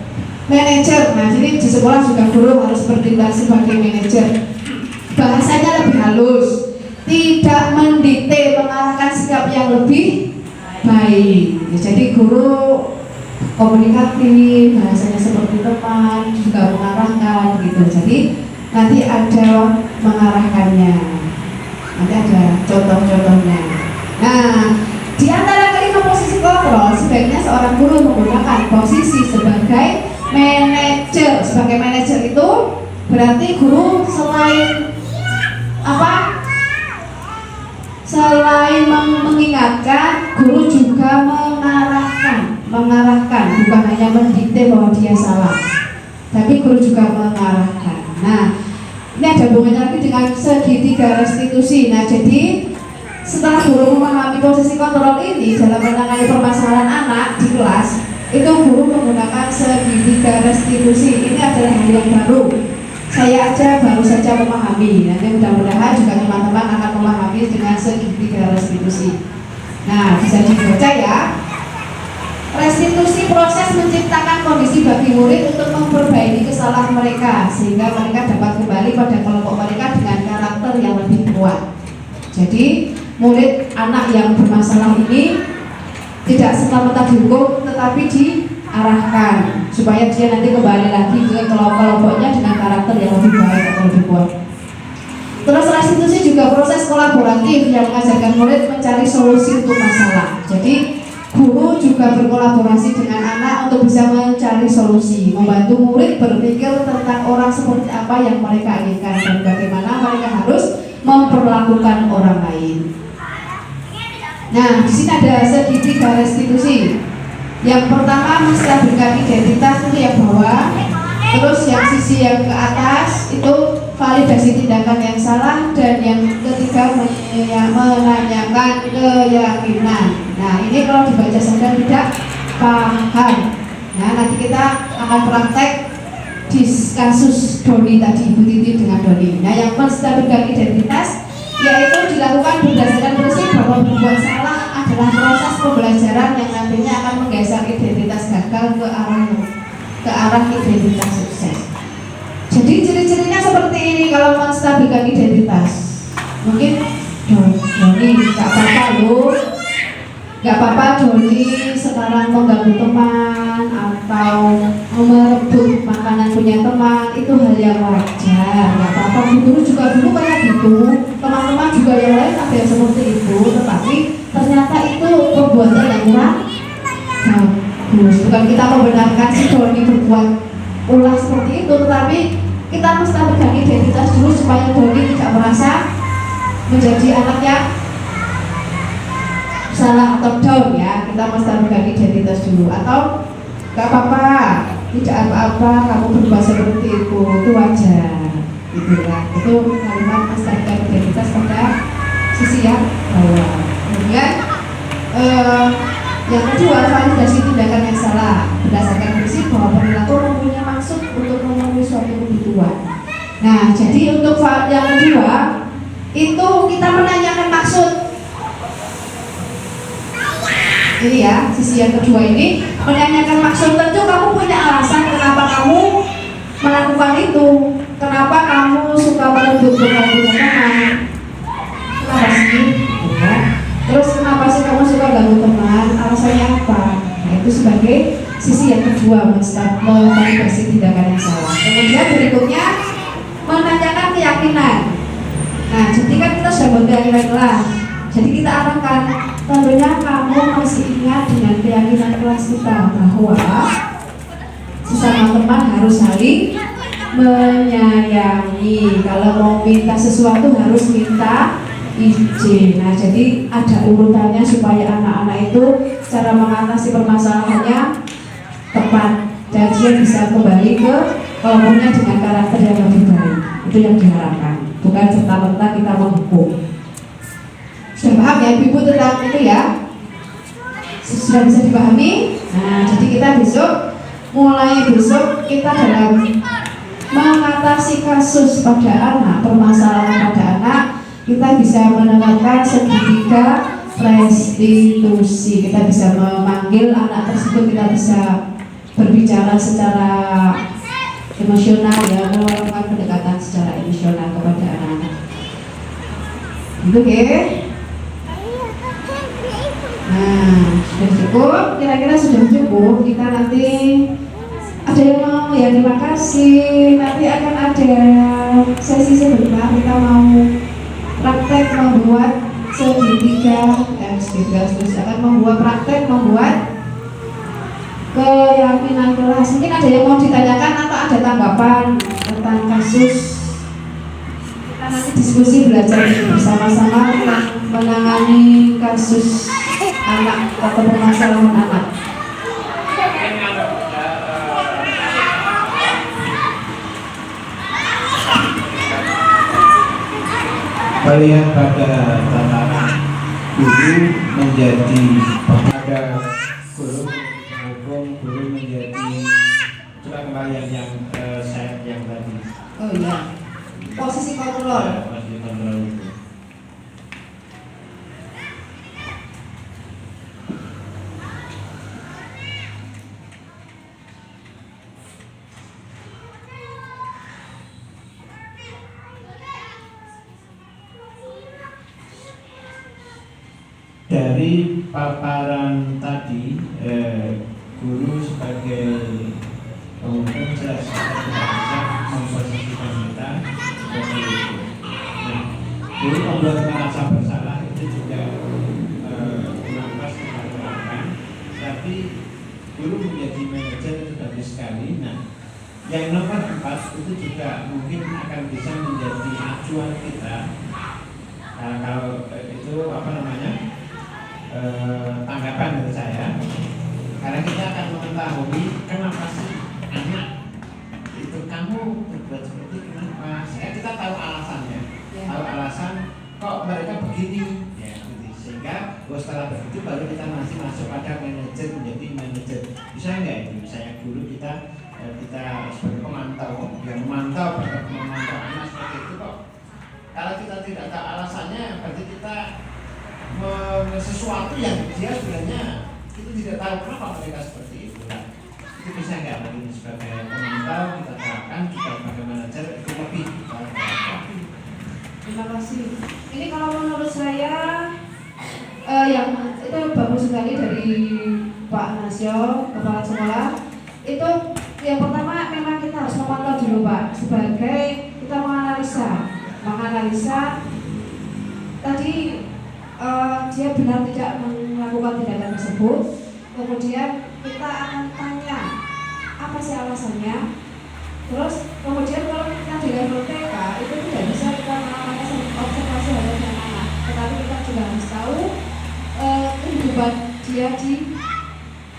Nah, jadi di sekolah juga guru harus bertindak sebagai manajer. Bahasanya lebih halus, tidak mendikte, mengarahkan sikap yang lebih baik. Ya, jadi guru komunikatif, bahasanya seperti teman, juga mengarahkan gitu. Jadi nanti ada mengarahkannya. Nanti ada contoh-contohnya. Nah, di antara kelima posisi kontrol, sebaiknya seorang guru menggunakan posisi sebagai manajer. Sebagai manajer itu berarti guru selain apa? Selain mengingatkan, guru juga mengarahkan, bukan hanya mendikte bahwa dia salah, tapi guru juga mengarahkan. Nah, ini ada hubungannya lagi dengan segitiga restitusi. Nah, jadi setelah guru memahami posisi kontrol ini dalam menangani permasalahan anak di kelas, itu guru menggunakan segitiga restitusi. Ini adalah hal yang baru. Saya aja baru saja memahami. Nanti mudah-mudahan juga teman-teman akan memahami dengan segitiga restitusi. Nah, bisa dibaca ya. Restitusi proses menciptakan kondisi bagi murid untuk memperbaiki kesalahan mereka sehingga mereka dapat kembali pada kelompok mereka dengan karakter yang lebih kuat. Jadi murid anak yang bermasalah ini tidak serta-merta dihukum, tetapi diarahkan supaya dia nanti kembali lagi ke kelompoknya dengan karakter yang lebih baik atau lebih kuat. Terus restitusi juga proses kolaboratif yang mengajarkan murid mencari solusi untuk masalah. Jadi guru juga berkolaborasi dengan anak untuk bisa mencari solusi, membantu murid berpikir tentang orang seperti apa yang mereka inginkan dan bagaimana mereka harus memperlakukan orang lain. Nah, di sini ada segitiga restitusi. Yang pertama menstabilkan identitas itu yang bawah, terus yang sisi yang ke atas itu validasi tindakan yang salah, dan yang ketiga menanyakan keyakinan. Nah, ini kalau dibaca saja tidak paham. Nah, nanti kita akan praktek di kasus Doni tadi, Ibu Titi dengan Doni. Nah, yang menstabilkan identitas yaitu dilakukan berdasarkan prinsip bahwa berbuat salah adalah proses pembelajaran yang nantinya akan menggeser identitas gagal ke arah identitas sukses. Jadi ciri-cirinya seperti ini kalau menstabilkan identitas. Mungkin Doni nggak apa-apa loh, nggak apa-apa Doni sekarang mengganggu teman atau merebut makanan punya teman, itu hal yang wajar, nggak apa-apa. Guru juga dulu kayak gitu, teman-teman juga yang lain ada yang seperti itu, tetapi ternyata itu perbuatan yang kurang bagus. Bukan kita membenarkan si Doni berbuat ulah seperti itu, tetapi kita mesti menjaga identitas dulu supaya Doni tidak merasa menjadi anak yang salah atau down ya. Kita mesti menjaga identitas dulu. Atau gak apa-apa, tidak apa-apa kamu berbuat seperti itu wajar gitu ya. Itu kalimat menjaga identitas pada sisi yang bawah. Kemudian yang kedua, validasi tindakan yang salah berdasarkan prinsip bahwa perilaku mempunyai maksud untuk memenuhi suatu kebutuhan. Nah, jadi untuk yang kedua itu kita menanyakan maksud. Ini ya, sisi yang kedua ini menanyakan maksud. Tentu kamu punya alasan kenapa kamu melakukan itu. Kenapa kamu suka merebut teman? Kenapa sih? Ya. Terus kenapa sih kamu suka ganggu teman? Alasannya apa? Nah, itu sebagai sisi yang kedua, memvalidasi tindakan yang salah. Kemudian berikutnya menanyakan keyakinan. Nah, jadi kan kita sudah berkeyakinan kelas. Jadi kita arahkan, tentunya kamu masih ingat dengan keyakinan kelas kita bahwa sesama teman harus saling menyayangi. Kalau mau minta sesuatu harus minta izin. Nah, jadi ada urutannya supaya anak-anak itu cara mengatasi permasalahannya tepat dan dia bisa kembali ke kelompoknya dengan karakter yang lebih baik. Itu yang diharapkan, bukan serta-merta kita menghukum. Sudah paham ya Ibu tentang itu ya? Sudah bisa dipahami? Nah, jadi kita mulai besok kita dalam mengatasi kasus pada anak, permasalahan pada anak, kita bisa menerapkan segitiga restitusi. Kita bisa memanggil anak tersebut, kita bisa berbicara secara emosional ya, melakukan pendekatan secara emosional kepada anak-anak. Oke. Nah, sudah cukup, kira-kira sudah cukup. Kita nanti ada yang mau ya, terima kasih. Nanti akan ada sesi sebentar, kita mau praktek membuat segitiga terus akan membuat keyakinan kelas. Mungkin ada yang mau ditanyakan atau ada tanggapan tentang kasus. Kita nanti diskusi belajar bersama-sama tentang menangani kasus anak atau permasalahan anak. Melihat pada tatanan guru menjadi pada guru hukum, guru menjadi coba kembali yang saya yang tadi. Oh iya, posisi kontrol. Posisi kontrol itu. Dari paparan tadi, guru sebagai pemimpin jelas kita tidak bisa memposisikan kita seperti itu. Nah, guru membuat merasa bersalah itu juga kurang pas kita terapkan. Tapi guru menjadi manajer itu bagus sekali. Nah, yang nomor 4 itu juga mungkin akan bisa menjadi acuan kita. Kalau itu apa namanya? Tanggapan dari saya, karena kita akan mengetahui kenapa sih anak itu kamu berbuat seperti kenapa. Kita tahu alasannya, tahu alasan kok mereka begini, ya, gitu. Sehingga setelah begitu baru kita masuk pada manajer, menjadi manajer. Bisa nggak itu? Misalnya dulu kita sebagai pemantau, yang memantau anak seperti itu kok. Kalau kita tidak tahu alasannya, berarti kita sesuatu yang dia sebenarnya itu tidak tahu kenapa mereka seperti itu. Nah, itu bisa nggak mungkin sebagai pemantau kita terapkan, kita sebagai manajer itu lebih. Terima kasih. Ini kalau menurut saya yang itu bagus sekali dari Pak Nasio, kepala sekolah. Itu yang pertama memang kita harus memantau dulu Pak, sebagai kita menganalisa tadi dia benar tidak melakukan tindakan tersebut. Kemudian kita akan tanya apa sih alasannya. Terus kemudian kalau kita di level TK itu tidak bisa kita melakukan observasi hanya dengan anak, tetapi kita juga harus tahu kehidupan dia di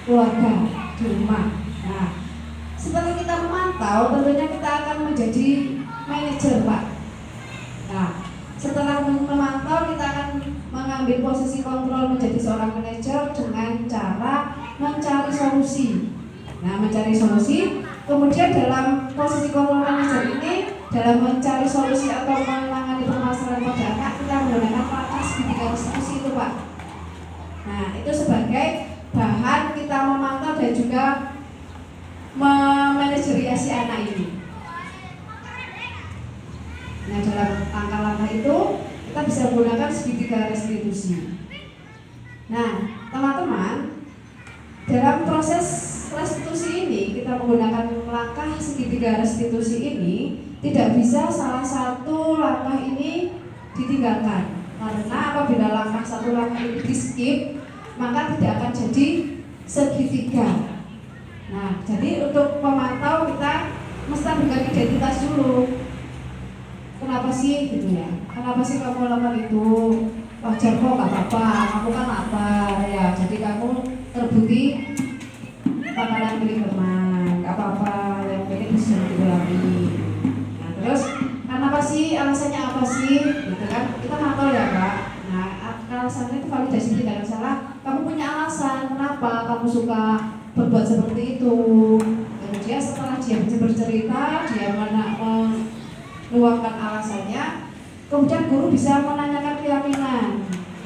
keluarga, di rumah. Nah, setelah kita memantau, tentunya kita akan menjadi manajer Pak. Nah, setelah memantau, kita akan mengambil posisi kontrol menjadi seorang manajer dengan cara mencari solusi. Nah, mencari solusi, kemudian dalam posisi kontrol manajer ini, dalam mencari solusi atau menangani permasalahan pada anak, kita menggunakan praktek segitiga restitusi itu Pak. Nah, itu sebagai bahan kita memantau dan juga memanajeri si anak ini. Nah, dalam langkah-langkah itu kita bisa menggunakan segitiga restitusi. Nah, teman-teman, dalam proses restitusi segitiga restitusi ini tidak bisa salah satu langkah ini ditinggalkan, karena apabila satu langkah ini di skip maka tidak akan jadi segitiga. Nah, jadi untuk memantau kita mesti bukan identitas dulu. Kenapa sih gitu ya? Kenapa sih kamu melakukan itu? Wajar kok, nggak apa-apa. Kamu kan lapar ya. Jadi kamu terbukti makanan milik teman, nggak apa-apa. Yang ini bisa diulangi. Nah, terus kenapa sih? Alasannya apa sih? Gitu kan? Kita mantau ya, Kak. Nah, alasannya itu validasi tidak salah. Kamu punya alasan kenapa kamu suka berbuat seperti itu. Kemudian setelah dia bercerita, dia meluangkan alasannya, kemudian guru bisa menanyakan keyakinan.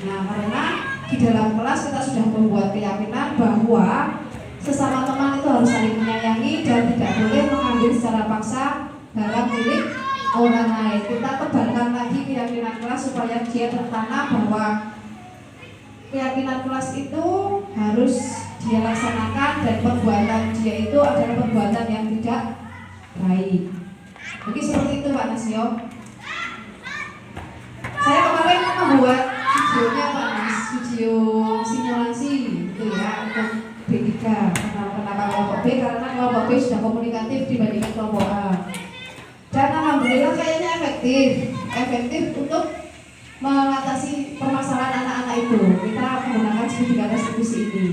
Nah, karena di dalam kelas kita sudah membuat keyakinan bahwa sesama teman itu harus saling menyayangi dan tidak boleh mengambil secara paksa barang milik orang lain. Kita tebarkan lagi keyakinan kelas supaya dia tertanam bahwa keyakinan kelas itu harus dia laksanakan dan perbuatan dia itu adalah perbuatan yang tidak baik. Jadi seperti itu Pak Nasio. Saya kemarin membuat videonya Pak Nas, video simulasi gitu ya untuk B3. Kenapa kelompok B? Karena kelompok B sudah komunikatif dibandingkan kelompok A. Dan alhamdulillah kayaknya efektif untuk mengatasi permasalahan anak-anak itu. Kita menggunakan segitiga restitusi ini.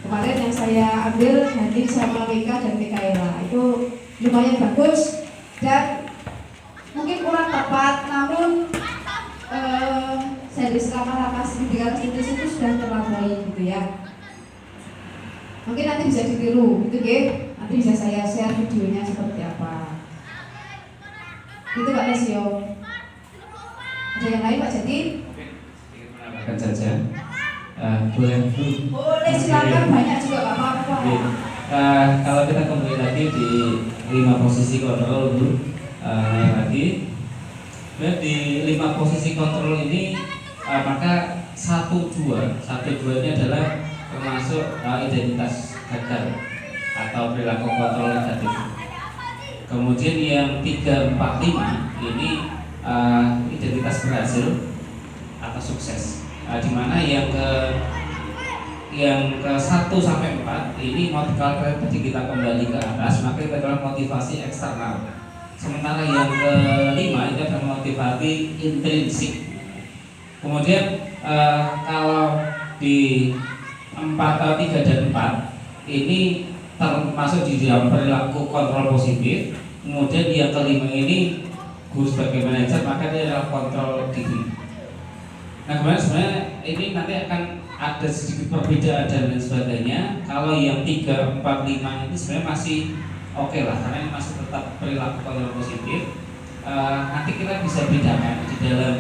Kemarin yang saya ambil Hadi sama Mika dan Mikaela itu lumayan bagus dan mungkin kurang tepat, namun saya langkah segitiga restitusi itu sudah terlampaui gitu ya. Mungkin nanti bisa ditiru, gitu ya. Nanti bisa saya share videonya seperti apa. Itu Pak Nasio. Ada yang lain Pak Jadi? Menambahkan saja. Boleh Bu? Boleh, silakan, banyak juga Pak apa-apa. Kalau kita kembali lagi di 5 posisi kontrol Bu, naik lagi. Di 5 posisi kontrol ini maka 1-2 ini adalah termasuk identitas gagal atau perilaku kontrol negatif. Kemudian yang 3, 4, 5 ini identitas berhasil atau sukses. Di mana yang ke 1 sampai 4 ini kalau tadi kita kembali ke atas maka itu adalah motivasi eksternal. Sementara yang ke 5 itu adalah motivasi intrinsik. Kemudian kalau di 3 dan 4 ini termasuk di dalam perilaku kontrol positif. Kemudian yang kelima ini guru sebagai manajer maka dia adalah kontrol diri. Nah kemudian sebenarnya ini nanti akan ada sedikit perbedaan dan lain sebagainya. Kalau yang 3, 4, 5 ini sebenarnya masih oke lah karena ini masih tetap perilaku kontrol positif. Nanti kita bisa bedakan di dalam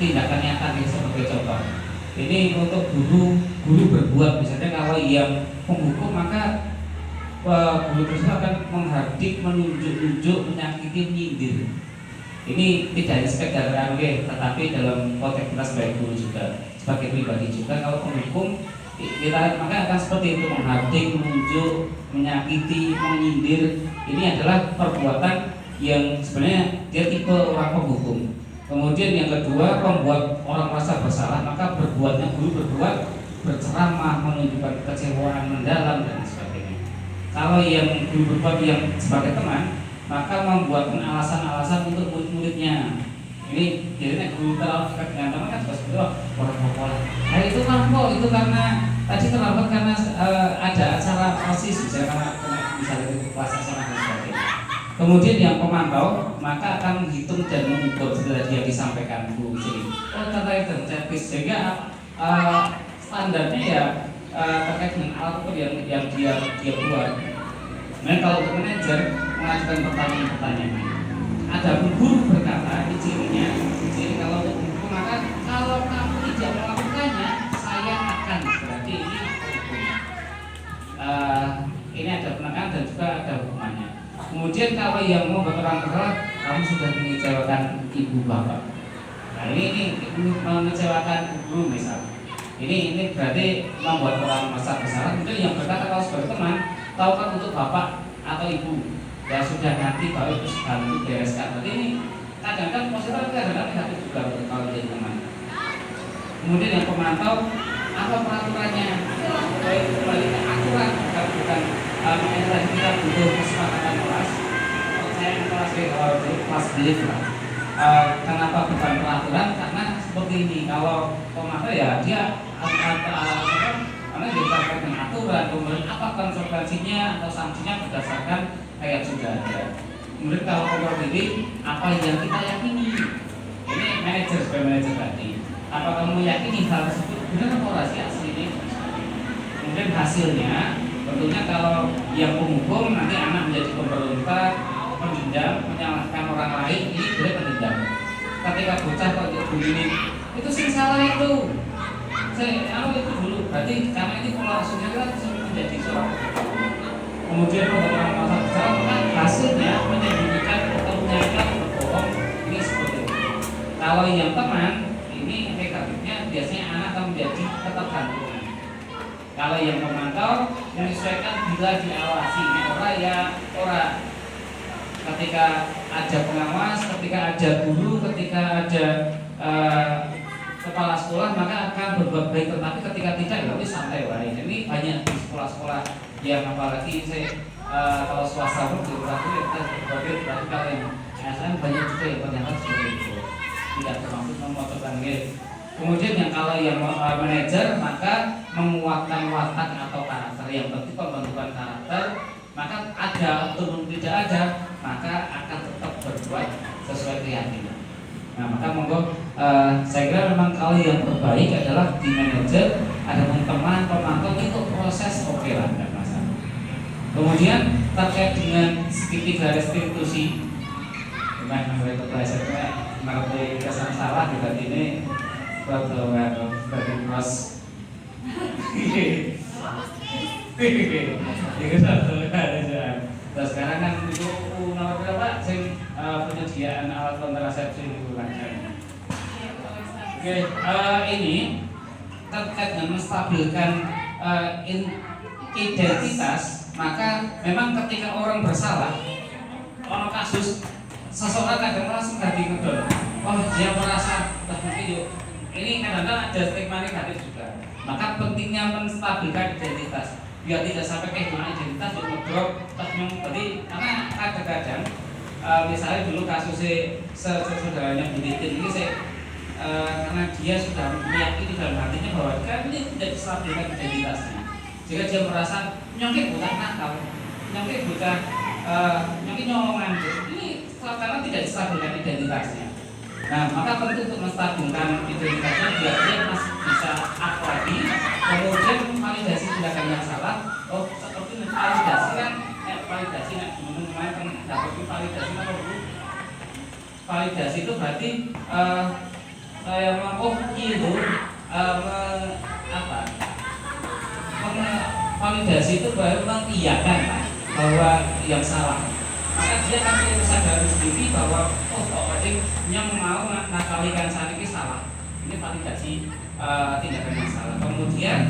tindakan nyata nih sebagai contoh. Ini untuk guru berbuat, misalnya kalau yang penghukum maka guru tersebut akan menghardik, menunjuk-nunjuk, menyakiti, menyindir. Ini tidak hanya sekedar tetapi dalam konteks kita sebagai guru juga, sebagai pribadi juga. Kalau penghukum kita maka akan seperti itu, menghardik, menunjuk, menyakiti, menyindir. Ini adalah perbuatan yang sebenarnya dia tipe orang penghukum. Kemudian yang kedua, membuat orang merasa bersalah, maka berbuatnya guru berbuat berceramah, menunjukkan kekecewaan mendalam dan sebagainya. Kalau yang guru berbuat yang sebagai teman, maka membuatkan alasan-alasan untuk murid-muridnya. Ini jadinya guru terlalu dekat dengan teman kan seperti orang-orang. Nah itu kok itu karena tadi terlambat karena ada acara OSIS, misalnya karena misalnya itu kelas SMA dan sebagainya. Kemudian yang pemantau maka akan menghitung dan mengukur setelah dia disampaikan Bu Sri. Terkait dengan checklist sehingga standarnya ya terkait dengan output yang dia buat. Nah kalau untuk manajer mengajukan pertanyaan-pertanyaan, ada guru berkata di cirinya, jadi kalau untuk guru maka kalau kamu tidak melakukannya, saya akan berarti ini hukum. Ini ada penekanan dan juga ada hukumannya. Kemudian kalau yang mau orang bergerak, kamu sudah mengecewakan ibu bapak. Nah ini mengecewakan guru misal. Ini berarti membuat orang merasa bersalah. Kemudian yang berkata kalau sebagai teman, tahu kan untuk bapak atau ibu ya sudah nanti baru terus bantu bereskan. Berarti ini kadang-kadang positif, kadang-kadang negatif juga kalau jadi teman. Kemudian yang pemantau apa peraturannya, baik kembali ke aturan, bukan makanya tadi kita butuh kesepakatan kelas. Saya kelas kelas belief lah. Kenapa bukan peraturan? Karena seperti ini, kalau pemantau ya dia karena diterapkan dengan aturan, kemudian apa konsekuensinya atau sanksinya berdasarkan ayat sudah ada. Kemudian kalau kontrol diri, apa yang kita yakini, ini manajer sebagai manajer tadi. Apa kamu yakini hal tersebut benar atau rahasia asli ini? Kemudian hasilnya, tentunya kalau yang penghukum nanti anak menjadi pemberontak, pendendam, menyalahkan orang lain, ini boleh pendendam. Ketika bocah kok begini, itu sih salah itu. Saya itu dulu, berarti karena ini pola asuhnya kan menjadi seorang. Kemudian pembentukan masa besar, hasilnya menyembunyikan atau menyanyikan berbohong, ini seperti itu. Kalau yang teman, ini negatifnya biasanya anak akan menjadi ketergantungan. Kalau yang memantau menyesuaikan bila diawasi, orang ya orang. Ketika ada pengawas, ketika ada guru, ketika ada kepala sekolah, maka akan berbuat baik. Tetapi ketika tidak, ya lebih santai wae. Ini banyak di sekolah-sekolah yang apalagi saya kalau swasta pun berarti kalau yang ASN banyak juga yang ternyata seperti itu, tidak termasuk memotong gate. Kemudian yang kalau yang manajer maka menguatkan watak atau karakter, yang penting pembentukan karakter, maka ada ataupun tidak ada, maka akan tetap berbuat sesuai keyakinan. Nah, maka monggo saya kira memang kalau yang terbaik adalah di manajer, ada teman pemantau itu proses oke lah, tidak masalah. Kemudian terkait dengan segitiga restitusi, memang mereka belajarnya mengerti kesan salah juga ini pertolongan dari mas. Itu satu aja. Nah sekarang kan itu nomor berapa? Penyediaan alat kontrasepsi itu kan. Oke, ini terkait dengan menstabilkan identitas, maka memang ketika orang bersalah, orang kasus seseorang kadang langsung ganti ngedol. Oh dia merasa mungkin yuk. Ini kadang-kadang ada stigma negatif juga. Maka pentingnya menstabilkan identitas biar tidak sampai kehilangan identitas dan ngedrop tadi karena kadang-kadang misalnya dulu kasusnya saudaranya Bu Titin ini saya karena dia sudah meyakini dalam hatinya bahwa kan ini tidak distabilkan identitasnya, jika dia merasa nyongkek bukan nakal, nyongkek bukan nyongkek nyolongan, ini karena tidak distabilkan identitasnya. Nah, maka penting untuk menstabilkan identitasnya biar dia masih bisa up lagi. Kemudian validasi tindakan yang salah. Oh, seperti validasi kan, validasi nak gunung kemarin kan dapat validasi apa dulu? Validasi itu berarti oh itu apa? Validasi itu baru mengiyakan bahwa yang salah. Maka dia akan sadari sendiri bahwa oh yang mau nakalikan saat ini salah. Ini validasi tindakan yang salah. Kemudian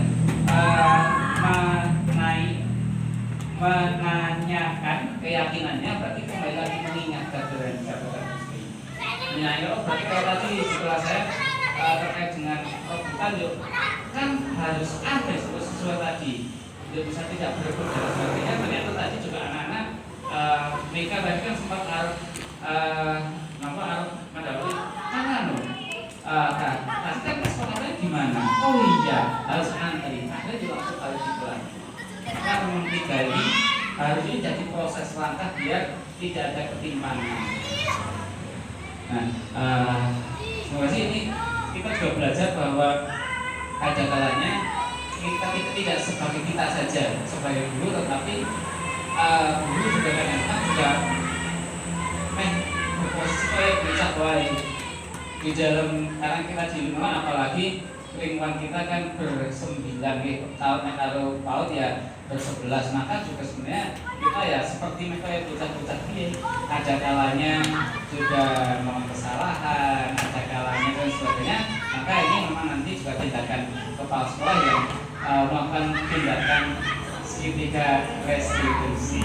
menanyakan keyakinannya berarti kembali lagi mengingat catatan Gusti. Menyanyi oh berarti kalau tadi setelah saya terkait dengan rebutan yuk kan harus ada sesuai tadi. Dia bisa tidak berebut dan sebagainya. Ternyata tadi juga anak-anak mereka tadi kan sempat harus mendapati tangan loh. Tadi kan sekolahnya gimana? Oh iya harus antri. Akhirnya juga langsung harus dibuat. Karena memang tiga ini harusnya jadi proses langkah biar tidak ada ketimpangan. Nah, terima kasih. Ini kita juga belajar bahwa ada kalanya kita tidak sebagai kita saja sebagai guru, tetapi guru juga kadang-kadang juga berposisi kayak bocah baik di dalam, karena kita di rumah apalagi lingkungan kita kan bersembilan kalau PAUD ya bersebelas, maka juga sebenarnya kita ya seperti kayak bocah-bocah ini ada kalanya juga melakukan kesalahan, ada kalanya dan sebagainya. Maka ini memang nanti juga tindakan kepala sekolah yang melakukan tindakan segitiga restitusi.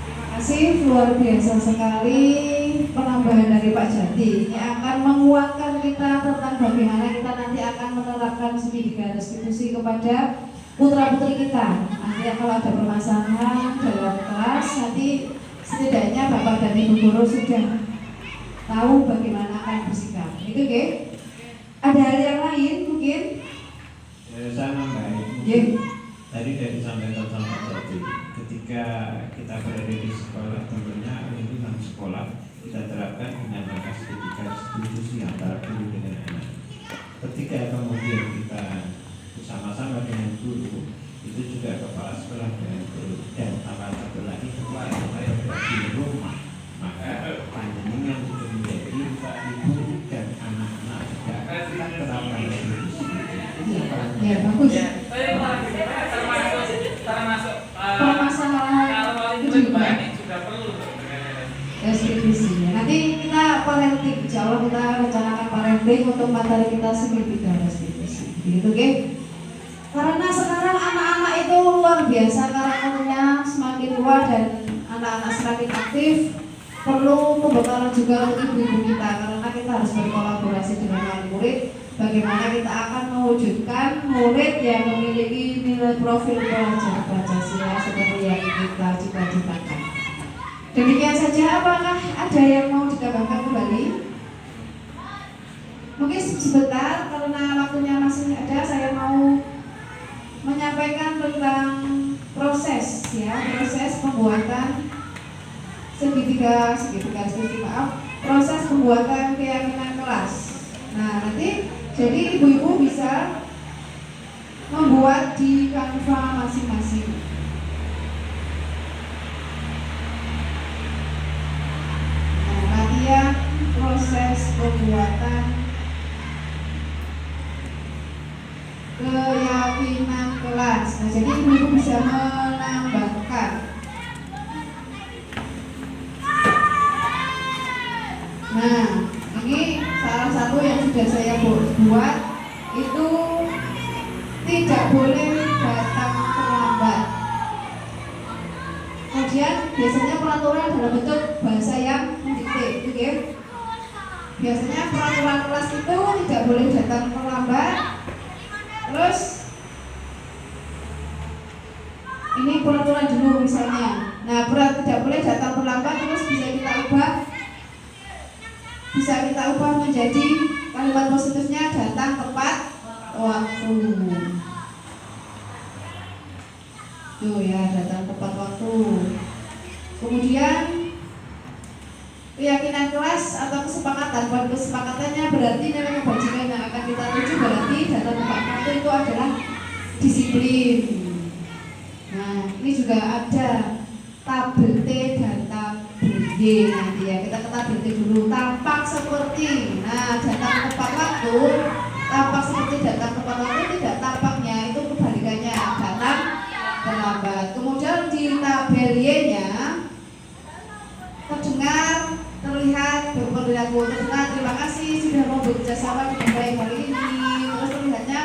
Terima kasih, luar biasa sekali penambahan dari Pak Jati. Ini akan menguatkan kita tentang bagaimana kita nanti akan menerapkan segitiga restitusi kepada putra-putri kita. Nanti kalau ada permasalahan dalam kelas, nanti setidaknya Bapak dan Ibu guru sudah tahu bagaimana akan bersikap. Itu oke? Ada hal yang lain mungkin? Saya nambahin. Ya. Tadi dari disampaikan sama Pak Jati, ketika kita berada di sekolah, tentunya lingkungan sekolah kita terapkan dinamakan segitiga restitusi antara guru dengan anak. Ketika kemudian kita bersama-sama dengan guru, itu juga kepala sekolah dengan guru, dan tambah satu lagi ketua yang berada di rumah, maka panjenengan itu menjadi ibu dan anak-anak juga kita terapkan restitusi. Ini yang paling Ya, bagus. Termasuk Permasalahan itu juga ini juga perlu. restitusi. Nanti kita parenting, insya Allah kita rencanakan parenting untuk materi kita segitiga restitusi. Gitu, oke? Karena sekarang anak-anak itu luar biasa karakternya semakin kuat dan anak-anak semakin aktif. Perlu pembekalan juga untuk ibu-ibu kita karena kita harus berkolaborasi dengan wali murid. Bagaimana kita akan mewujudkan murid yang memiliki nilai profil pelajar Pancasila seperti yang kita cita-citakan. Demikian saja, apakah ada yang mau ditambahkan kembali? Mungkin sebentar karena waktunya masih ada, saya mau menyampaikan tentang proses pembuatan segitiga restitusi, proses pembuatan keyakinan kelas. Nah, nanti jadi ibu-ibu bisa membuat di Canva masing-masing. Nah, latihan proses pembuatan keyakinan kelas. Nah, jadi ibu-ibu bisa menambahkan. Nah, ini salah satu yang sudah saya buat itu tidak boleh datang terlambat. Kemudian biasanya peraturan dalam bentuk bahasa yang mendikte, oke? Biasanya peraturan kelas itu tidak boleh datang terlambat. Terus ini peraturan dulu misalnya. Nah, tidak boleh datang terlambat, terus bisa kita ubah menjadi kalimat positifnya datang tepat waktu. Tuh ya, datang tepat waktu. Kemudian keyakinan kelas atau kesepakatan. Buat kesepakatannya berarti nilai kebajikan yang akan kita tuju berarti datang tepat waktu itu adalah disiplin. Nah, ini juga ada tabel T dan tabel Y nanti ya. Kita ke tabel T dulu. Tampak seperti, nah datang tepat waktu, tampak seperti datang tepat waktu, tidak tampaknya itu kebalikannya, datang terlambat. Kemudian di tabel Y-nya terdengar, terlihat, berperilaku, terdengar terima kasih sudah mau bekerja sama dengan baik hari ini. Terus terlihatnya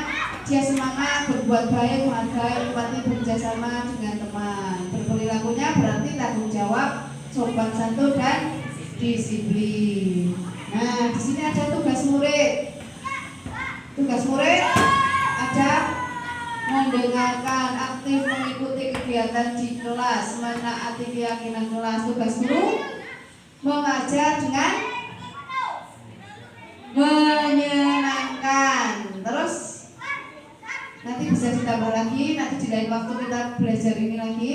dia semangat, berbuat baik, menghargai, empati, bekerja sama dengan teman. Berperilakunya berarti tanggung jawab, sopan santun dan disiplin. Nah, di sini ada tugas murid. Tugas murid ada mendengarkan, aktif mengikuti kegiatan di kelas, menaati keyakinan kelas. Tugas guru mengajar dengan menyenangkan. Terus nanti bisa ditambah lagi, nanti di lain waktu kita belajar ini lagi.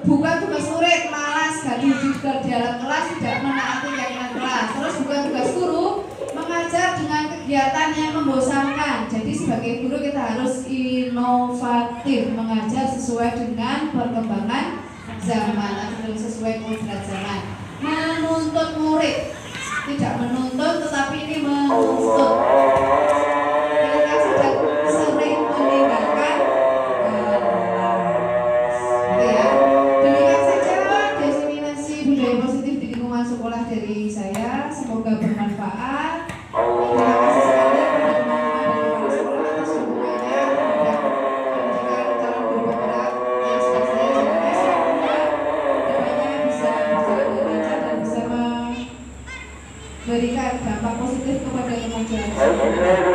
Bukan tugas murid, malas gaduh juga di dalam kelas, tidak menaati keyakinan kelas. Terus bukan tugas guru, mengajar dengan kegiatan yang membosankan. Jadi sebagai guru kita harus inovatif, mengajar sesuai dengan perkembangan zaman atau sesuai kodrat zaman. Menuntut murid, tidak menuntut tetapi ini menuntut. Kita sudah sering meninggalkan budaya positif di lingkungan sekolah dari saya, semoga bermanfaat. Terima kasih sekali kepada teman-teman dari sekolah atas dukungannya dan Allahu